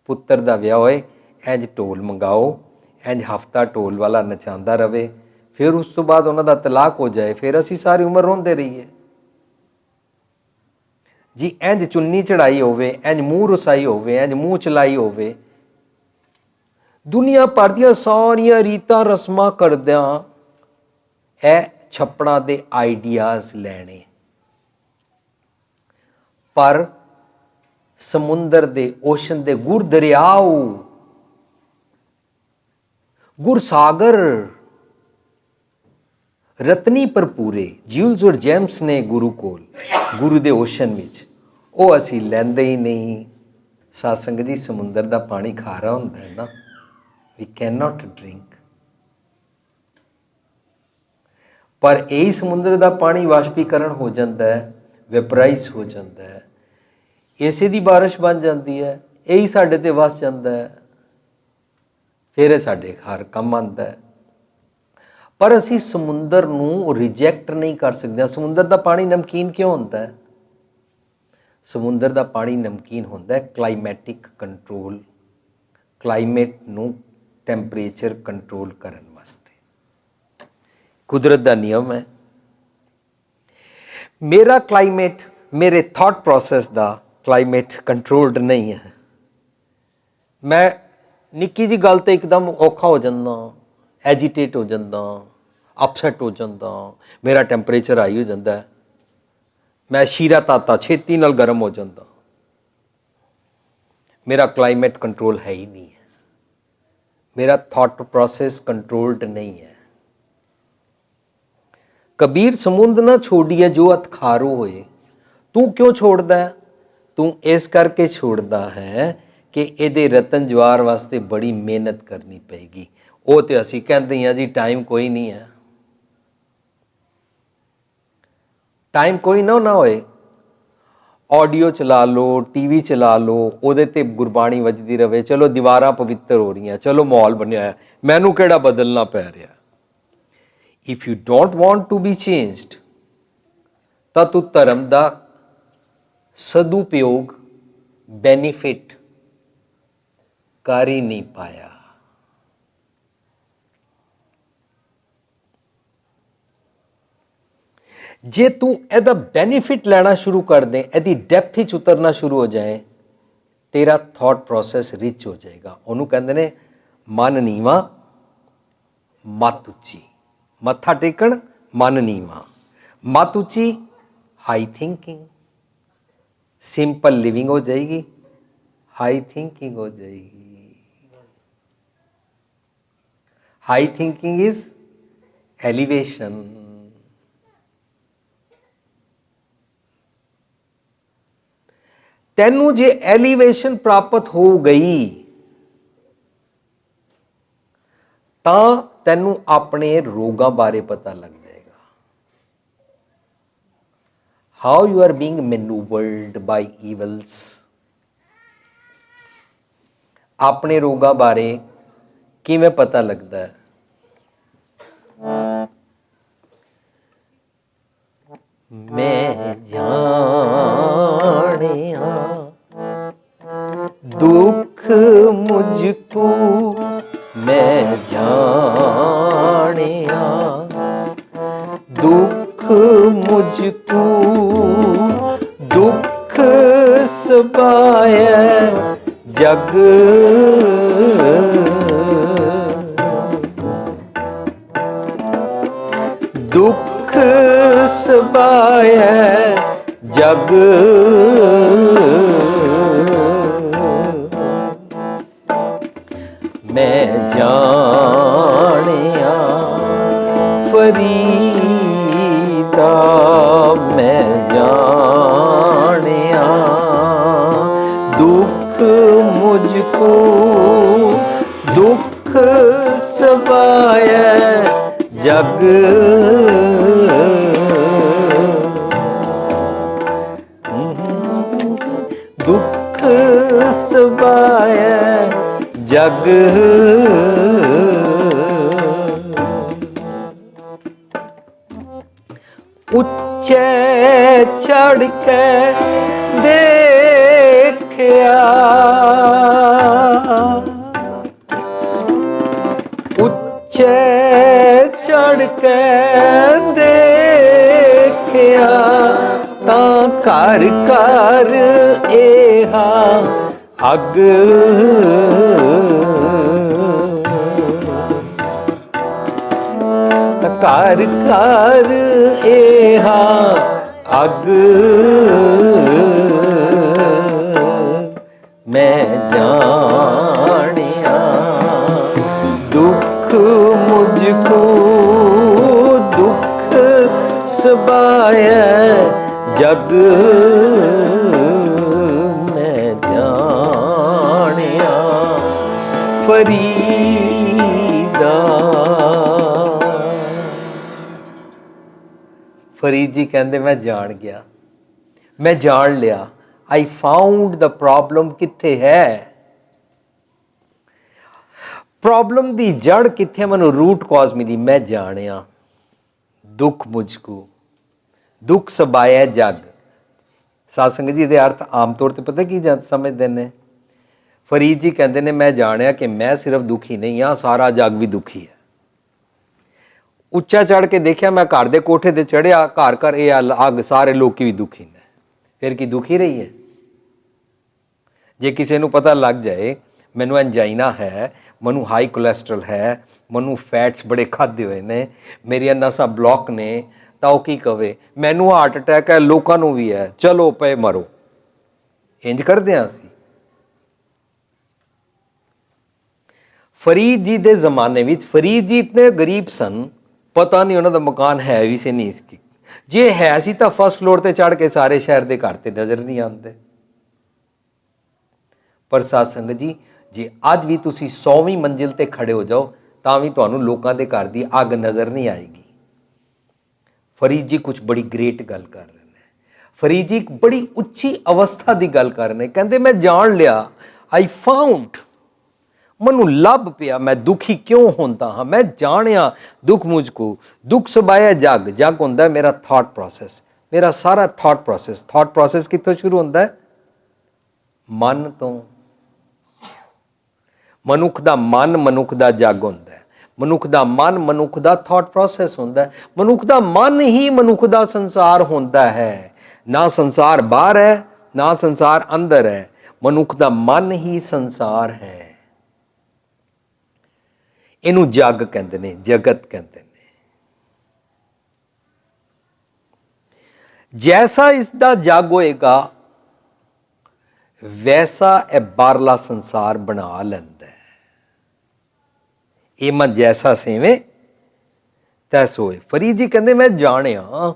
पुत्र दा विआह होए इंज ढोल मंगाओ, इंज हफ्ता ढोल वाला नचांदा रवे, फिर उस तो बाद उन्हों का तलाक हो जाए, फिर असी सारी उम्र रोंदे रहीए। जी इंज चुन्नी चढ़ाई होवे, इंज मूँह रसाई होवे, इंज मूँह चलाई होवे, दुनिया भर ਦੀਆਂ ਸਾਰੀਆਂ ਰੀਤਾਂ ਰਸਮਾਂ ਕਰਦਿਆਂ ਇਹ ਛੱਪੜਾਂ ਦੇ ਆਈਡੀਆਜ਼ ਲੈਣੇ, ਪਰ ਸਮੁੰਦਰ ਦੇ ਓਸ਼ਨ ਦੇ ਗੁਰ ਦਰਿਆਓ, ਗੁਰ ਸਾਗਰ ਰਤਨੀ ਭਰਪੂਰੇ ਜਿਊਲਸ ਔਰ ਜੈਮਸ ਨੇ ਗੁਰੂ ਕੋਲ, ਗੁਰੂ ਦੇ ਓਸ਼ਨ ਵਿੱਚ, ਉਹ ਅਸੀਂ ਲੈਂਦੇ ਹੀ ਨਹੀਂ। ਸਾਧ ਸੰਗਤ ਜੀ, ਸਮੁੰਦਰ ਦਾ ਪਾਣੀ ਖਾਰਾ ਹੁੰਦਾ ਹੈ ਨਾ, ਵੀ ਕੈਨ ਨਾਟ ਡਰਿੰਕ। ਪਰ ਇਹੀ ਸਮੁੰਦਰ ਦਾ ਪਾਣੀ ਵਾਸ਼ਪੀਕਰਨ ਹੋ ਜਾਂਦਾ ਹੈ, ਵੈਪਰਾਈਜ਼ ਹੋ ਜਾਂਦਾ ਹੈ, ਇਸੇ ਦੀ ਬਾਰਿਸ਼ ਬਣ ਜਾਂਦੀ ਹੈ, ਇਹੀ ਸਾਡੇ ਤੇ ਵਸ ਜਾਂਦਾ ਹੈ, ਫਿਰ ਇਹ ਸਾਡੇ ਹਰ ਕੰਮ ਆਉਂਦਾ ਹੈ। ਪਰ ਅਸੀਂ ਸਮੁੰਦਰ ਨੂੰ ਰਿਜੈਕਟ ਨਹੀਂ ਕਰ ਸਕਦੇ। ਸਮੁੰਦਰ ਦਾ ਪਾਣੀ ਨਮਕੀਨ ਕਿਉਂ ਹੁੰਦਾ ਹੈ? ਸਮੁੰਦਰ ਦਾ ਪਾਣੀ ਨਮਕੀਨ ਹੁੰਦਾ ਹੈ ਕਲਾਈਮੈਟਿਕ ਕੰਟਰੋਲ, ਕਲਾਈਮੇਟ ਨੂੰ ਟੈਂਪਰੇਚਰ ਕੰਟਰੋਲ ਕਰਨ ਵਾਸਤੇ। ਕੁਦਰਤ ਦਾ ਨਿਯਮ ਹੈ। ਮੇਰਾ ਕਲਾਈਮੇਟ, ਮੇਰੇ ਥਾਟ ਪ੍ਰੋਸੈਸ ਦਾ ਕਲਾਈਮੇਟ ਕੰਟਰੋਲਡ ਨਹੀਂ ਹੈ। ਮੈਂ ਨਿੱਕੀ ਜਿਹੀ ਗੱਲ 'ਤੇ ਇੱਕਦਮ ਔਖਾ ਹੋ ਜਾਂਦਾ, ਐਜੀਟੇਟ ਹੋ ਜਾਂਦਾ, ਅਪਸੈਟ ਹੋ ਜਾਂਦਾ, ਮੇਰਾ ਟੈਂਪਰੇਚਰ ਹਾਈ ਹੋ ਜਾਂਦਾ, ਮੈਂ ਸ਼ੀਰਾ ਤਾਤਾ ਛੇਤੀ ਨਾਲ ਗਰਮ ਹੋ ਜਾਂਦਾ। ਮੇਰਾ ਕਲਾਈਮੇਟ ਕੰਟਰੋਲ ਹੈ ਹੀ ਨਹੀਂ ਹੈ, ਮੇਰਾ ਥਾਟ ਪ੍ਰੋਸੈਸ ਕੰਟਰੋਲਡ ਨਹੀਂ ਹੈ। ਕਬੀਰ ਸਮੁੰਦ ਨਾ ਛੋੜੀਏ ਜੋ ਅਤ ਖਾਰੋ ਹੋਏ। ਤੂੰ ਕਿਉਂ ਛੋੜਦਾ ਹੈ? ਤੂੰ ਇਸ ਕਰਕੇ ਛੋੜਦਾ ਹੈ ਕਿ ਇਹਦੇ ਰਤਨ ਜਵਾਰ ਵਾਸਤੇ ਬੜੀ ਮਿਹਨਤ ਕਰਨੀ ਪਏਗੀ। ਉਹ ਤੇ ਅਸੀਂ ਕਹਿੰਦੇ ਹਾਂ ਜੀ ਟਾਈਮ ਕੋਈ ਨਹੀਂ ਹੈ। ਟਾਈਮ ਕੋਈ ਨਾ ਹੋਏ, ਆਡੀਓ ਚਲਾ ਲਓ, ਟੀਵੀ ਚਲਾ ਲਓ, ਉਹਦੇ 'ਤੇ ਗੁਰਬਾਣੀ ਵੱਜਦੀ ਰਹੇ, ਚਲੋ ਦੀਵਾਰਾਂ ਪਵਿੱਤਰ ਹੋ ਰਹੀਆਂ, ਚਲੋ ਮਾਹੌਲ ਬਣਿਆ ਹੈ, ਮੈਨੂੰ ਕਿਹੜਾ ਬਦਲਣਾ ਪੈ ਰਿਹਾ। If you don't want to be changed ਤਾਂ ਤੂੰ ਧਰਮ ਦਾ ਸਦਉਪਯੋਗ, ਬੈਨੀਫਿਟ ਕਰ ਹੀ ਨਹੀਂ ਪਾਇਆ। ਜੇ ਤੂੰ ਇਹਦਾ ਬੈਨੀਫਿਟ ਲੈਣਾ ਸ਼ੁਰੂ ਕਰ ਦੇ, ਇਹਦੀ ਡੈਪਥ ਵਿੱਚ ਉਤਰਨਾ ਸ਼ੁਰੂ ਹੋ ਜਾਏ, ਤੇਰਾ ਥਾਟ ਪ੍ਰੋਸੈਸ ਰਿਚ ਹੋ ਜਾਏਗਾ। ਉਹਨੂੰ ਕਹਿੰਦੇ ਨੇ ਮਨ ਨੀਵਾਂ ਮੱਤ ਉੱਚੀ। ਮੱਥਾ ਟੇਕਣ, ਮਨ ਨੀਵਾਂ, ਮੱਤ ਉੱਚੀ, ਹਾਈ ਥਿੰਕਿੰਗ। ਸਿੰਪਲ ਲਿਵਿੰਗ ਹੋ ਜਾਏਗੀ, ਹਾਈ ਥਿੰਕਿੰਗ ਹੋ ਜਾਏਗੀ। High thinking is elevation. ਤੈਨੂੰ ਜੇ ਐਲੀਵੇਸ਼ਨ ਪ੍ਰਾਪਤ ਹੋ ਗਈ ਤਾਂ ਤੈਨੂੰ ਆਪਣੇ ਰੋਗਾਂ ਬਾਰੇ ਪਤਾ ਲੱਗ ਜਾਏਗਾ। How you are being manoeuvred by evils. ਆਪਣੇ ਰੋਗਾਂ ਬਾਰੇ ਕਿਵੇਂ ਪਤਾ ਲੱਗਦਾ ਹੈ? ਮੈਂ ਜਾਣਿਆ ਦੁੱਖ ਮੁਝਕੋ, ਮੈਂ ਜਾਣਿਆ ਦੁੱਖ ਮੁਝਕੋ, ਦੁੱਖ ਸਬਾਇ ਜਗ, ਦੁੱਖ ਸਬਾਇ ਜਗ, ਮੈਂ ਜਾਣਿਆ ਫਰੀਦਾ, ਮੈਂ ਜਾਣਿਆ ਦੁੱਖ ਮੁਝਕੋ, ਦੁੱਖ ਸਬਾਇ ਜਗ, ਦੁੱਖ ਸਬਾਇ ਜਗ। ਉੱਚੇ ਚੜ੍ਹ ਕੇ ਦੇਖਿਆ, ਉੱਚੇ ਚੜ੍ਹ ਕੇ ਦੇਖਿਆ ਤਾਂ ਘਰ ਘਰ ਘਰ ਏਹਾ ਅਗ, ਘਰ ਘਰ ਏਹਾ ਅਗ, ਮੈਂ ਜਾਣਿਆ ਦੁੱਖ ਮੁਝ ਕੋ, ਦੁੱਖ ਸਬਾਇਆ ਜਗ, ਮੈਂ ਜਾਣਿਆ ਫਰੀਦਾ। ਫਰੀਦ ਜੀ ਕਹਿੰਦੇ ਮੈਂ ਜਾਣ ਗਿਆ, ਮੈਂ ਜਾਣ ਲਿਆ। ਆਈ ਫਾਊਂਡ ਦ ਪ੍ਰੋਬਲਮ ਕਿੱਥੇ ਹੈ, ਪ੍ਰੋਬਲਮ ਦੀ ਜੜ ਕਿੱਥੇ, ਮੈਨੂੰ ਰੂਟ ਕਾਜ਼ ਮਿਲੀ, ਮੈਂ ਜਾਣਿਆ ਦੁੱਖ ਮੁਝ ਕੋ, ਦੁੱਖ ਸਬਾਇਆ ਜਗ। ਸਾਧ ਸੰਗਤ ਜੀ ਦੇ ਅਰਥ ਆਮ ਤੌਰ ਤੇ ਪਤਾ ਕੀ ਸਮਝਦੇ ਨੇ? ਫਰੀਦ ਜੀ ਕਹਿੰਦੇ ਨੇ ਮੈਂ ਜਾਣਿਆ ਕਿ ਮੈਂ ਸਿਰਫ ਦੁਖੀ ਨਹੀਂ ਹਾਂ, ਸਾਰਾ ਜਗ ਵੀ ਦੁਖੀ ਹੈ। ਉੱਚਾ ਚੜ ਕੇ ਦੇਖਿਆ, ਮੈਂ ਘਰ ਦੇ ਕੋਠੇ ਤੇ ਚੜਿਆ, ਘਰ ਘਰ ਇਹ ਅੱਗ, ਸਾਰੇ ਲੋਕੀ ਵੀ ਦੁਖੀ ਨੇ। ਫਿਰ ਕੀ ਦੁਖੀ ਰਹੀ ਹੈ? ਜੇ ਕਿਸੇ ਨੂੰ ਪਤਾ ਲੱਗ ਜਾਏ ਮੈਨੂੰ ਐਂਜਾਈਨਾ ਹੈ, ਮੈਨੂੰ ਹਾਈ ਕੋਲੈਸਟਰੋਲ ਹੈ, ਮੈਨੂੰ ਫੈਟਸ ਬੜੇ ਖਾਧੇ ਹੋਏ ਨੇ, ਮੇਰੀਆਂ ਨਸਾਂ ਬਲੌਕ ਨੇ, ਤਾਂ ਉਹ ਕੀ ਕਵੇ? ਮੈਨੂੰ ਹਾਰਟ ਅਟੈਕ ਹੈ, ਲੋਕਾਂ ਨੂੰ ਵੀ ਹੈ, ਚਲੋ ਪਏ ਮਰੋ। ਇੰਜ ਕਰਦੇ ਹਾਂ ਅਸੀਂ। ਫਰੀਦ ਜੀ ਦੇ ਜ਼ਮਾਨੇ ਵਿੱਚ, ਫਰੀਦ ਜੀ ਇਤਨੇ ਗਰੀਬ ਸਨ, ਪਤਾ ਨਹੀਂ ਉਹਨਾਂ ਦਾ ਮਕਾਨ ਹੈ ਵੀ ਸੀ ਨਹੀਂ ਸੀ। ਜੇ ਹੈ ਸੀ ਤਾਂ ਫਸਟ ਫਲੋਰ ਤੇ ਚੜ੍ਹ ਕੇ ਸਾਰੇ ਸ਼ਹਿਰ ਦੇ ਘਰ ਤੇ ਨਜ਼ਰ ਨਹੀਂ ਆਉਂਦੇ। ਪਰ ਸਾਧ ਸੰਗਤ ਜੀ, ਜੇ ਅੱਜ ਵੀ ਤੁਸੀਂ 100ਵੀਂ ਮੰਜ਼ਿਲ ਤੇ ਖੜੇ ਹੋ ਜਾਓ ਤਾਂ ਵੀ ਤੁਹਾਨੂੰ ਲੋਕਾਂ ਦੇ ਘਰ ਦੀ ਅੱਗ ਨਜ਼ਰ ਨਹੀਂ ਆਏਗੀ। ਫਰੀਦ ਜੀ ਕੁਝ ਬੜੀ ਗ੍ਰੇਟ ਗੱਲ ਕਰ ਰਹੇ ਨੇ। ਫਰੀਦ ਜੀ ਇੱਕ ਬੜੀ ਉੱਚੀ ਅਵਸਥਾ ਦੀ ਗੱਲ ਕਰ ਰਹੇ ਨੇ। ਕਹਿੰਦੇ ਮੈਂ ਜਾਣ ਲਿਆ, ਆਈ ਫਾਊਂਡ, ਮੈਨੂੰ ਲੱਭ ਪਿਆ ਮੈਂ ਦੁਖੀ ਕਿਉਂ ਹੁੰਦਾ ਹਾਂ। ਮੈਂ ਜਾਣਿਆ ਦੁੱਖ ਮੁਝ ਕੋ, ਦੁੱਖ ਸਬਾਇਆ ਜਗ। ਜਗ ਹੁੰਦਾ ਮੇਰਾ ਥਾਟ ਪ੍ਰੋਸੈਸ, ਮੇਰਾ ਸਾਰਾ ਥਾਟ ਪ੍ਰੋਸੈਸ। ਥਾਟ ਪ੍ਰੋਸੈਸ ਕਿੱਥੋਂ ਸ਼ੁਰੂ ਹੁੰਦਾ ਹੈ? ਮਨ ਤੋਂ। ਮਨੁੱਖ ਦਾ ਮਨ ਮਨੁੱਖ ਦਾ ਜਗ ਹੁੰਦਾ ਹੈ। ਮਨੁੱਖ ਦਾ ਮਨ ਮਨੁੱਖ ਦਾ ਥਾਟ ਪ੍ਰੋਸੈਸ ਹੁੰਦਾ ਹੈ। ਮਨੁੱਖ ਦਾ ਮਨ ਹੀ ਮਨੁੱਖ ਦਾ ਸੰਸਾਰ ਹੁੰਦਾ ਹੈ। ਨਾ ਸੰਸਾਰ ਬਾਹਰ ਹੈ, ਨਾ ਸੰਸਾਰ ਅੰਦਰ ਹੈ। ਮਨੁੱਖ ਦਾ ਮਨ ਹੀ ਸੰਸਾਰ ਹੈ। ਇਹਨੂੰ ਜਗ ਕਹਿੰਦੇ ਨੇ, ਜਗਤ ਕਹਿੰਦੇ ਨੇ। ਜੈਸਾ ਇਸ ਦਾ ਜਗ ਹੋਏਗਾ ਵੈਸਾ ਇਹ ਬਾਹਰਲਾ ਸੰਸਾਰ ਬਣਾ ਲੈਂਦਾ ਹੈ। ਇਹ ਮਨ ਜੈਸਾ ਸੇਵੇਂ ਤੈਸ ਹੋਏ। ਫਰੀਦ ਜੀ ਕਹਿੰਦੇ ਮੈਂ ਜਾਣਿਆ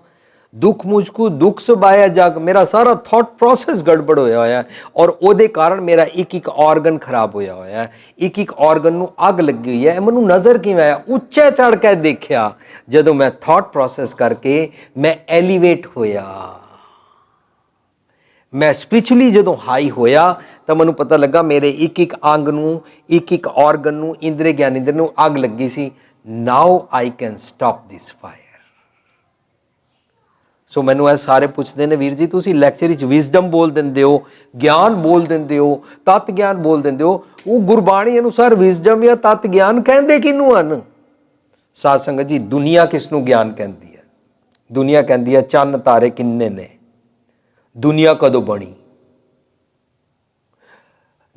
ਦੁੱਖ ਮੁਝ ਕੋ, ਦੁੱਖ ਸਬਾਇਆ ਜਗ। ਮੇਰਾ ਸਾਰਾ ਥਾਟ ਪ੍ਰੋਸੈਸ ਗੜਬੜ ਹੋਇਆ ਹੋਇਆ ਔਰ ਉਹਦੇ ਕਾਰਨ ਮੇਰਾ ਇੱਕ ਇੱਕ ਆਰਗਨ ਖਰਾਬ ਹੋਇਆ ਹੋਇਆ ਹੈ। ਇੱਕ ਇੱਕ ਆਰਗਨ ਨੂੰ ਅੱਗ ਲੱਗੀ ਹੋਈ ਹੈ। ਇਹ ਮੈਨੂੰ ਨਜ਼ਰ ਕਿਵੇਂ ਆਇਆ? ਉੱਚੇ ਚੜ ਕੇ ਦੇਖਿਆ। ਜਦੋਂ ਮੈਂ ਥਾਟ ਪ੍ਰੋਸੈਸ ਕਰਕੇ ਮੈਂ ਐਲੀਵੇਟ ਹੋਇਆ, ਮੈਂ ਸਪਿਰਿਚੁਅਲੀ ਜਦੋਂ ਹਾਈ ਹੋਇਆ ਤਾਂ ਮੈਨੂੰ ਪਤਾ ਲੱਗਾ ਮੇਰੇ ਇੱਕ ਇੱਕ ਅੰਗ ਨੂੰ, ਇੱਕ ਇੱਕ ਆਰਗਨ ਨੂੰ, ਇੰਦਰੀ ਗਿਆਨੇਂਦਰ ਨੂੰ ਅੱਗ ਲੱਗੀ ਸੀ। Now I can stop this fire. So ਮੈਨੂੰ ਇਹ ਸਾਰੇ ਪੁੱਛਦੇ ਨੇ, ਵੀਰ ਜੀ ਤੁਸੀਂ ਲੈਕਚਰ ਵਿੱਚ ਵਿਜ਼ਡਮ ਬੋਲ ਦਿੰਦੇ ਹੋ, ਗਿਆਨ ਬੋਲ ਦਿੰਦੇ ਹੋ, ਤਤ ਗਿਆਨ ਬੋਲ ਦਿੰਦੇ ਹੋ, ਉਹ ਗੁਰਬਾਣੀ ਅਨੁਸਾਰ ਵਿਜ਼ਡਮ ਜਾਂ ਤਤ ਗਿਆਨ ਕਹਿੰਦੇ ਕਿਹਨੂੰ ਹਨ? ਸਾਧ ਸੰਗਤ ਜੀ, ਦੁਨੀਆ ਕਿਸ ਨੂੰ ਗਿਆਨ ਕਹਿੰਦੀ ਹੈ? ਦੁਨੀਆ ਕਹਿੰਦੀ ਹੈ ਚੰਨ ਤਾਰੇ ਕਿੰਨੇ ਨੇ, ਦੁਨੀਆ ਕਦੋਂ ਬਣੀ,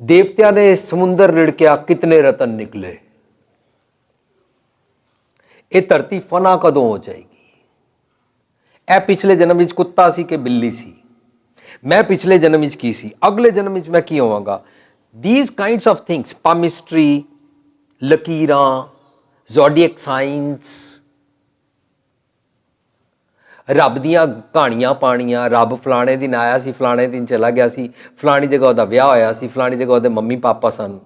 ਦੇਵਤਿਆਂ ਨੇ ਸਮੁੰਦਰ ਰਿੜਕਿਆ ਕਿਤਨੇ ਰਤਨ ਨਿਕਲੇ, ਇਹ ਧਰਤੀ ਫਨਾ ਕਦੋਂ ਹੋ ਜਾਏਗੀ, ਇਹ ਪਿਛਲੇ ਜਨਮ ਵਿੱਚ ਕੁੱਤਾ ਸੀ ਕਿ ਬਿੱਲੀ ਸੀ, ਮੈਂ ਪਿਛਲੇ ਜਨਮ ਵਿੱਚ ਕੀ ਸੀ, ਅਗਲੇ ਜਨਮ ਵਿੱਚ ਮੈਂ ਕੀ ਹੋਵਾਂਗਾ। these kinds of things, palmistry, ਲਕੀਰਾਂ, ਜ਼ੋਡੀਅਕ ਸਾਇੰਸ, ਰੱਬ ਦੀਆਂ ਕਹਾਣੀਆਂ ਪਾਣੀਆਂ। ਰੱਬ ਫਲਾਣੇ ਦਿਨ ਆਇਆ ਸੀ, ਫਲਾਣੇ ਦਿਨ ਚਲਾ ਗਿਆ ਸੀ, ਫਲਾਣੀ ਜਗ੍ਹਾ ਉਹਦਾ ਵਿਆਹ ਹੋਇਆ ਸੀ, ਫਲਾਣੀ ਜਗ੍ਹਾ ਉਹਦੇ ਮੰਮੀ ਪਾਪਾ ਸਨ।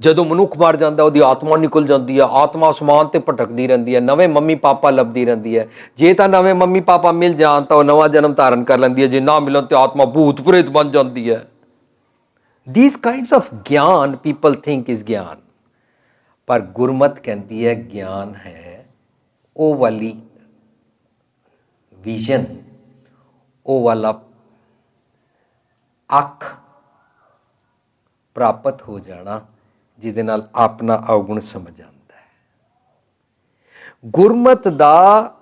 ਜਦੋਂ ਮਨੁੱਖ ਮਰ ਜਾਂਦਾ ਉਹਦੀ ਆਤਮਾ ਨਿਕਲ ਜਾਂਦੀ ਹੈ, ਆਤਮਾ ਅਸਮਾਨ ਤੇ ਭਟਕਦੀ ਰਹਿੰਦੀ ਹੈ, ਨਵੇਂ ਮੰਮੀ ਪਾਪਾ ਲੱਭਦੀ ਰਹਿੰਦੀ ਹੈ। ਜੇ ਤਾਂ ਨਵੇਂ ਮੰਮੀ ਪਾਪਾ ਮਿਲ ਜਾਣ ਤਾਂ ਉਹ ਨਵਾਂ ਜਨਮ ਧਾਰਨ ਕਰ ਲੈਂਦੀ ਹੈ, ਜੇ ਨਾ ਮਿਲਣ ਤੇ ਆਤਮਾ ਭੂਤ ਪ੍ਰੇਤ ਬਣ ਜਾਂਦੀ ਹੈ। these kinds of ਗਿਆਨ people think is ਗਿਆਨ, ਪਰ ਗੁਰਮਤ ਕਹਿੰਦੀ ਹੈ ਗਿਆਨ ਹੈ ਉਹ ਵਾਲੀ ਵਿਜ਼ਨ, ਉਹ ਵਾਲਾ ਅੱਖ ਪ੍ਰਾਪਤ ਹੋ ਜਾਣਾ ਜਿਹਦੇ ਨਾਲ ਆਪਣਾ ਅਵਗੁਣ ਸਮਝ ਆਉਂਦਾ ਹੈ। ਗੁਰਮਤ ਦਾ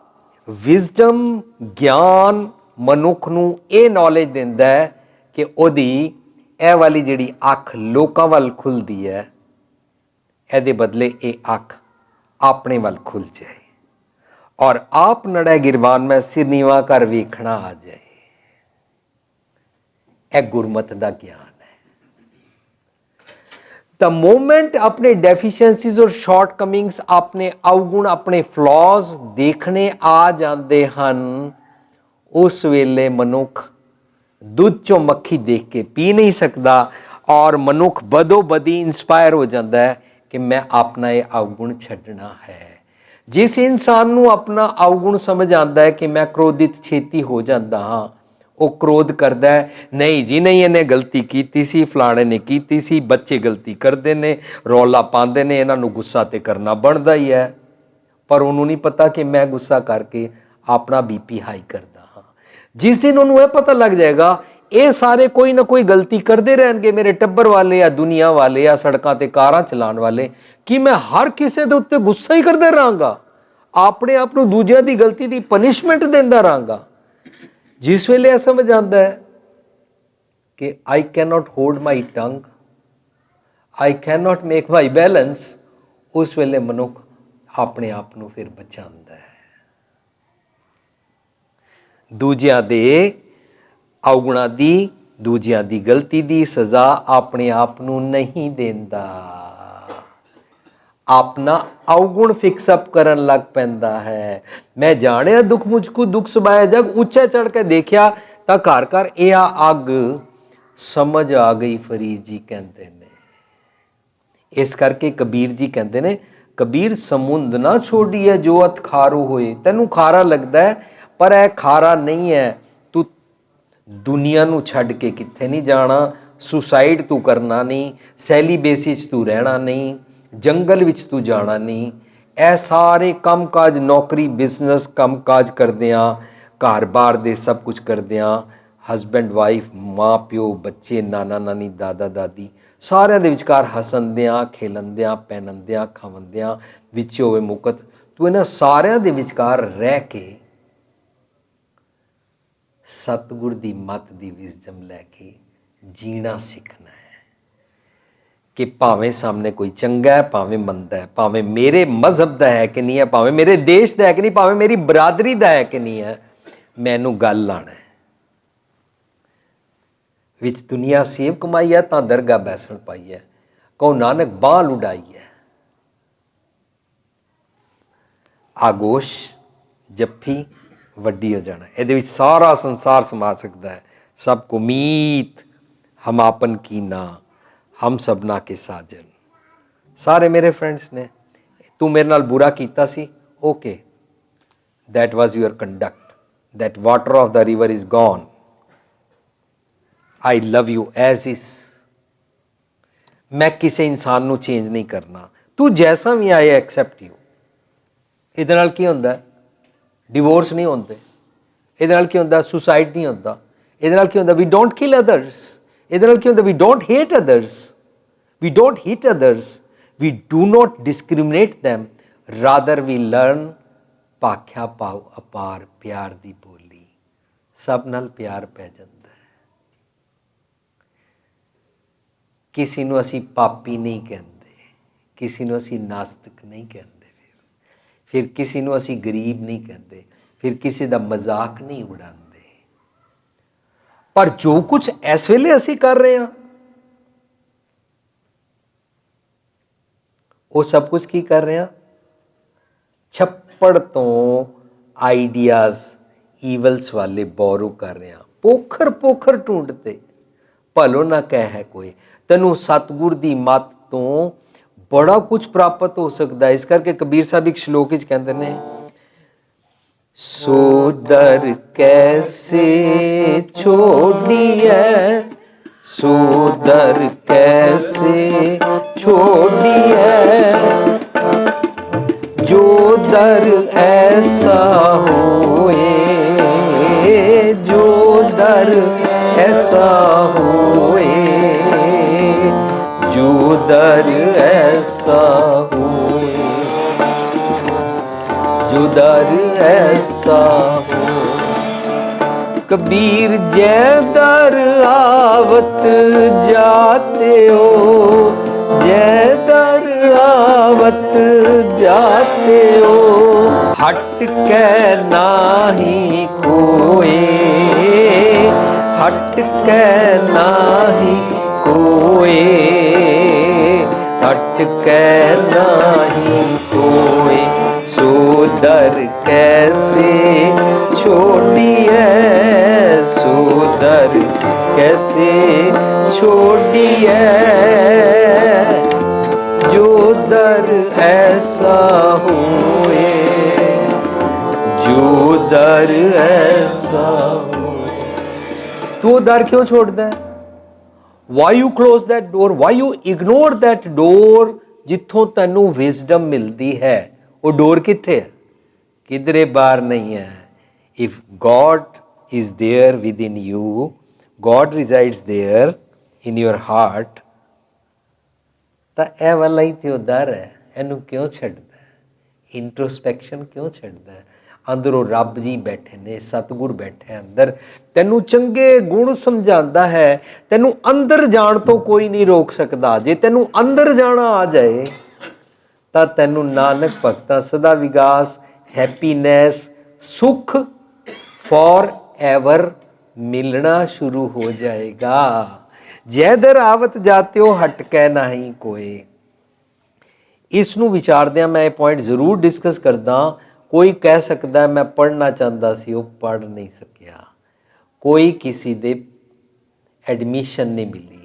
ਵਿਜ਼ਡਮ, ਗਿਆਨ, ਮਨੁੱਖ ਨੂੰ ਇਹ ਨੌਲੇਜ ਦਿੰਦਾ ਹੈ ਕਿ ਉਹਦੀ ਇਹ ਵਾਲੀ ਜਿਹੜੀ ਅੱਖ ਲੋਕਾਂ ਵੱਲ ਖੁੱਲਦੀ ਹੈ, ਇਹਦੇ ਬਦਲੇ ਇਹ ਅੱਖ ਆਪਣੇ ਵੱਲ ਖੁੱਲ ਜਾਏ ਔਰ ਆਪ ਨੜੈ ਗਿਰਵਾਨ ਮੈਂ ਸਿਰ ਨੀਵਾਂ ਕਰ ਵੇਖਣਾ ਆ ਜਾਏ। ਇਹ ਗੁਰਮਤ ਦਾ ਗਿਆਨ ਹੈ। द मोमेंट अपने डेफिशिएंसीज और शॉर्टकमिंग्स, अपने अवगुण, अपने फ्लॉज देखने आ जाते हैं, उस वेले मनुख दुध चों मक्खी देख के पी नहीं सकता और मनुख बदो बदी इंस्पायर हो जाता है कि मैं अपना ये अवगुण छड्डना है। जिस इंसान नूं अपना अवगुण समझ आता है कि मैं क्रोधित छेती हो जाता हाँ, वो क्रोध करता है, नहीं जी नहीं, इन्हें गलती की सी, फलाणे ने की सी, बच्चे गलती करते हैं, रौला पाते हैं, इन्हों गुस्सा तो करना बनता ही है, पर उन्होंने नहीं पता कि मैं गुस्सा करके अपना बीपी हाई करता हाँ। जिस दिन उन्होंने पता लग जाएगा ये सारे कोई ना कोई गलती करते रहेंगे, मेरे टब्बर वाले या दुनिया वाले या सड़कों ते कारां चलाने वाले, कि मैं हर किसी के उत्ते गुस्सा ही करते रहांगा, अपने आप को दूजियां दी गलती की पनिशमेंट देंदा रहांगा। जिस वेले यह समझ आता है कि I can not hold my tongue, I can not make my balance, उस वेले मनुख अपने आप को फिर बचाता है। दूजियां दे अवगुणा दी, दूजियां दी गलती दी सज़ा अपने आप को नहीं देंदा, अपना अवगुण फिक्सअप करन लग पैंदा है। मैं जाने दुख मुझको दुख सुभाया, जब ऊंचा चढ़ के देखा तो घर घर यह अग समझ आ गई फरीद जी कहते ने। इस करके कबीर जी कहते ने, कबीर समुंद ना छोड़िए जो अत खारो होए। तेनू खारा लगता है पर यह खारा नहीं है, तू दुनिया नू छड़ के किथे नहीं जाना, सुसाइड तू करना नहीं, सैलीबेसी तू रहना नहीं, जंगल विच तू जाना नहीं। ए सारे काम काज नौकरी बिजनेस काम काज करदियां, घर बार दे सब कुछ करदियां, हसबैंड वाइफ माँ प्यो बच्चे नाना नानी दादा दादी सारिਆਂ ਦੇ ਵਿਚਕਾਰ ਹੱਸਣਦਿਆਂ ਖੇਲਣਦਿਆਂ ਪਹਿਨਣਦਿਆਂ ਖਾਵਣਦਿਆਂ ਵਿੱਚ ਹੋਵੇ ਮੁਕਤ। ਤੂੰ ਇਹਨਾਂ ਸਾਰਿਆਂ ਦੇ ਵਿਚਕਾਰ ਰਹਿ ਕੇ ਸਤਿਗੁਰ ਦੀ ਮੱਤ ਦੀ ਵਿਜ਼ਡਮ ਲੈ ਕੇ ਜੀਣਾ ਸਿੱਖਣਾ ਹੈ कि भावें सामने कोई चंगा है भावें मंदा है, भावें मेरे मजहब का है कि नहीं है, भावें मेरे देश का है कि नहीं, भावें मेरी बरादरी का है कि नहीं है, मैनू गल लाना है। विच दुनिया सेब कमाई है तो दरगाह बैसन पाई है, कहो नानक बांह लुटाई है। आगोश जफ्फी वड्डी हो जाना, ये सारा संसार समा सकता है। सबको मीत हम आपन कीना, हम सबना के साजन। सारे मेरे फ्रेंड्स ने, तू मेरे नाल बुरा कीता सी, okay, that was your conduct, that water of the river is gone, I love you as is. मैं किसी इंसान नू चेंज नहीं करना, तू जैसा भी आए एक्सेप्ट यू। इहदे नाल की हुंदा है? डिवोर्स नहीं होंदे। इहदे नाल की हुंदा? सुसाइड नहीं होंदा। इहदे नाल की हुंदा? We don't kill others. इहदे नाल की हुंदा? We don't hate others. We don't hate others, we do not discriminate them, rather we learn ਭਾਖਿਆ ਭਾਵ ਅਪਾਰ ਪਿਆਰ ਦੀ ਬੋਲੀ। ਸਭ ਨਾਲ ਪਿਆਰ ਪੈ ਜਾਂਦਾ ਹੈ। ਕਿਸੇ ਨੂੰ ਅਸੀਂ ਪਾਪੀ ਨਹੀਂ ਕਹਿੰਦੇ, ਕਿਸੇ ਨੂੰ ਅਸੀਂ ਨਾਸਤਿਕ ਨਹੀਂ ਕਹਿੰਦੇ, ਫਿਰ ਕਿਸੇ ਨੂੰ ਅਸੀਂ ਗਰੀਬ ਨਹੀਂ ਕਹਿੰਦੇ, ਫਿਰ ਕਿਸੇ ਦਾ ਮਜ਼ਾਕ ਨਹੀਂ ਉਡਾਉਂਦੇ। ਪਰ ਜੋ ਕੁਝ ਇਸ ਵੇਲੇ ਅਸੀਂ ਕਰ ਰਹੇ ਹਾਂ वो सब कुछ की कर रहे हैं? छप्पड़ तो आइडियाज ईवल्स वाले बोरो कर रहे हैं। पोखर पोखर ढूंढते भलो ना कह है कोई। तेनू सतगुर दी मत तो बड़ा कुछ प्राप्त हो सकता है। इस करके कबीर साहब एक श्लोक कहते हैं, सो दर कैसे छोड़िए, सो दर कैसे छोड़िए, जो दर ऐसा होए, जो दर ऐसा होए, जो दर ऐसा होए, जो दर ऐसा हो। कबीर जय दर आवत जाते हो, जय दर आवत जाते हो। हट के नाही कोई, हट के नाही कोई, हट के नाही कोई। सो दर कैसे छोड़िए, सो दर कैसे छोड़िए। जो दर ऐसा होए, जो दर ऐसा हो। तू दर क्यों छोड़ता है? Why you close that door? Why you ignore that door? जिथों तैनू विजडम मिलती है, वो डोर किथे है? किधरे बाहर नहीं है। If God is there within you, God resides there in your heart, ਤਾਂ ਇਹ ਵਾਲਾ ਹੀ ਤੇ ਉਹ ਦਰ ਹੈ। ਇਹਨੂੰ ਕਿਉਂ ਛੱਡਦਾ? ਇੰਟਰੋਸਪੈਕਸ਼ਨ ਕਿਉਂ ਛੱਡਦਾ? ਅੰਦਰੋਂ ਰੱਬ ਜੀ ਬੈਠੇ ਨੇ, ਸਤਿਗੁਰ ਬੈਠੇ ਅੰਦਰ, ਤੈਨੂੰ ਚੰਗੇ ਗੁਣ ਸਮਝਾਉਂਦਾ ਹੈ। ਤੈਨੂੰ ਅੰਦਰ ਜਾਣ ਤੋਂ ਕੋਈ ਨਹੀਂ ਰੋਕ ਸਕਦਾ। ਜੇ ਤੈਨੂੰ ਅੰਦਰ ਜਾਣਾ ਆ ਜਾਏ ਤਾਂ ਤੈਨੂੰ ਨਾਨਕ ਭਗਤਾ ਸਦਾ ਵਿਗਾਸ, ਹੈਪੀਨੈਸ, ਸੁਖ ਫॉर एवर मिलना शुरू हो जाएगा। जय दर आवत जाते हो, हट कै नहीं कोई। इस नूं विचारदਿਆਂ मैं ये पॉइंट जरूर डिस्कस करदा। कोई कह सकता मैं पढ़ना चाहता सी, वो पढ़ नहीं सकिया। कोई किसी दे एडमिशन नहीं मिली।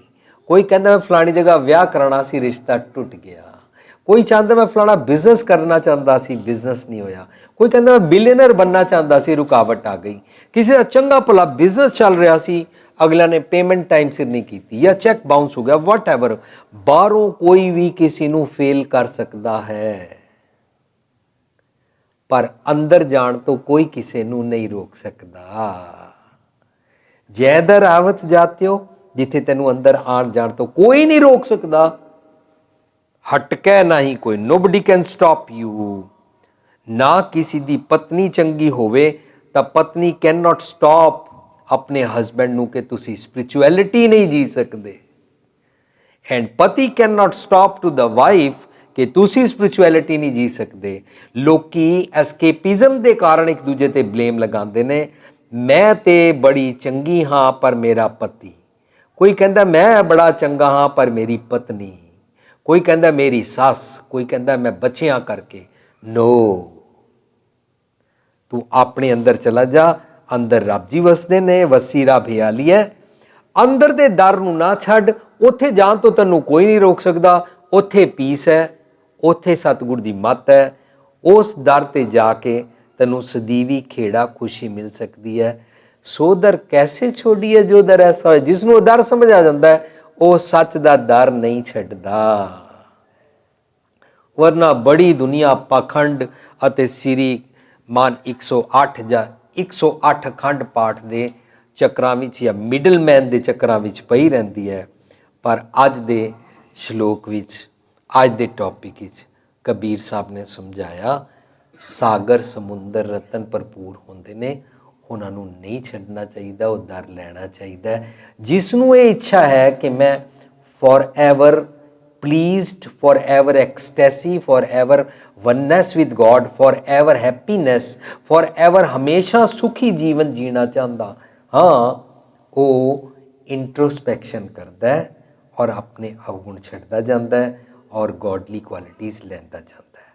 कोई कहता मैं फलानी जगह विआह कराना सी, रिश्ता टुट गया। कोई चाहता मैं फलाना बिजनेस करना चाहता सी, बिजनेस नहीं होया। कोई कहता मैं बिलियनर बनना चाहता सी, रुकावट आ गई। किसी का चंगा भला बिजनेस चल रहा सी, अगला ने पेमेंट टाइम सिर नहीं की या चैक बाउंस हो गया, वट एवर। बाहरों कोई भी किसी नूं फेल कर सकता है, पर अंदर जान तो कोई किसी नूं नहीं रोक सकता। जै दर आवत जाते हो, जिथे तेनू अंदर आन जान तो कोई नहीं रोक सकता। हटकै नाही कोई, नोबडी कैन स्टॉप यू। ना किसी दी पत्नी चंगी होवे तां पत्नी कैन नॉट स्टॉप अपने हसबैंड नूं कि तुसी स्पिरिचुअलिटी नहीं जी सकते। एंड पति can not stop to the wife कि तुसी स्पिरिचुअलिटी नहीं जी सकते। लोकी एस्केपिज्म के कारण एक दूजे ते ब्लेम लगाते ने। मैं ते बड़ी चंगी हाँ पर मेरा पति। कोई कहता मैं बड़ा चंगा हाँ पर मेरी पत्नी। कोई कहता मेरी सस। कोई कहता मैं बच्चियां करके। नो, तू अपने अंदर चला जा। अंदर रब जी वसदे ने, वसी रब हियाली है। अंदर दे डर नूं ना छड्ड। उत्थे जाण तो तैनूं कोई नहीं रोक सकता। उत्थे पीस है, उत्थे सतगुर दी मत है। उस दर ते जाके तैनूं सदीवी खेड़ा खुशी मिल सकती है। सो दर कैसे छोड़िए जो दर ऐसा होए। जिसनूं दर समझ आ जाता है वो सच दा दर नहीं छड्डदा। वरना बड़ी दुनिया पाखंड अते श्री मान 108 ਜਾਂ 108 अखंड पाठ ਦੇ ਚੱਕਰਾਂ ਵਿੱਚ ਜਾਂ ਮਿਡਲਮੈਨ ਦੇ ਚੱਕਰਾਂ ਵਿੱਚ ਪਈ ਰਹਿੰਦੀ ਹੈ। ਪਰ ਅੱਜ ਦੇ ਸ਼ਲੋਕ ਵਿੱਚ, ਅੱਜ ਦੇ ਟੌਪਿਕ ਵਿੱਚ ਕਬੀਰ ਸਾਹਿਬ ਨੇ ਸਮਝਾਇਆ ਸਾਗਰ ਸਮੁੰਦਰ ਰਤਨ ਭਰਪੂਰ ਹੁੰਦੇ ਨੇ, ਉਹਨਾਂ ਨੂੰ ਨਹੀਂ ਛੱਡਣਾ ਚਾਹੀਦਾ, ਉਹ ਦਰ ਲੈਣਾ ਚਾਹੀਦਾ। ਜਿਸ ਨੂੰ ਇਹ ਇੱਛਾ ਹੈ ਕਿ ਮੈਂ for ever pleased, forever ecstasy, forever oneness with God, forever happiness, forever हमेशा सुखी जीवन जीना चाहता, हाँ वो इंट्रोस्पैक्शन करता है और अपने अवगुण छड्डदा जाता है और गॉडली क्वालिटीज़ लैंदा जाता है।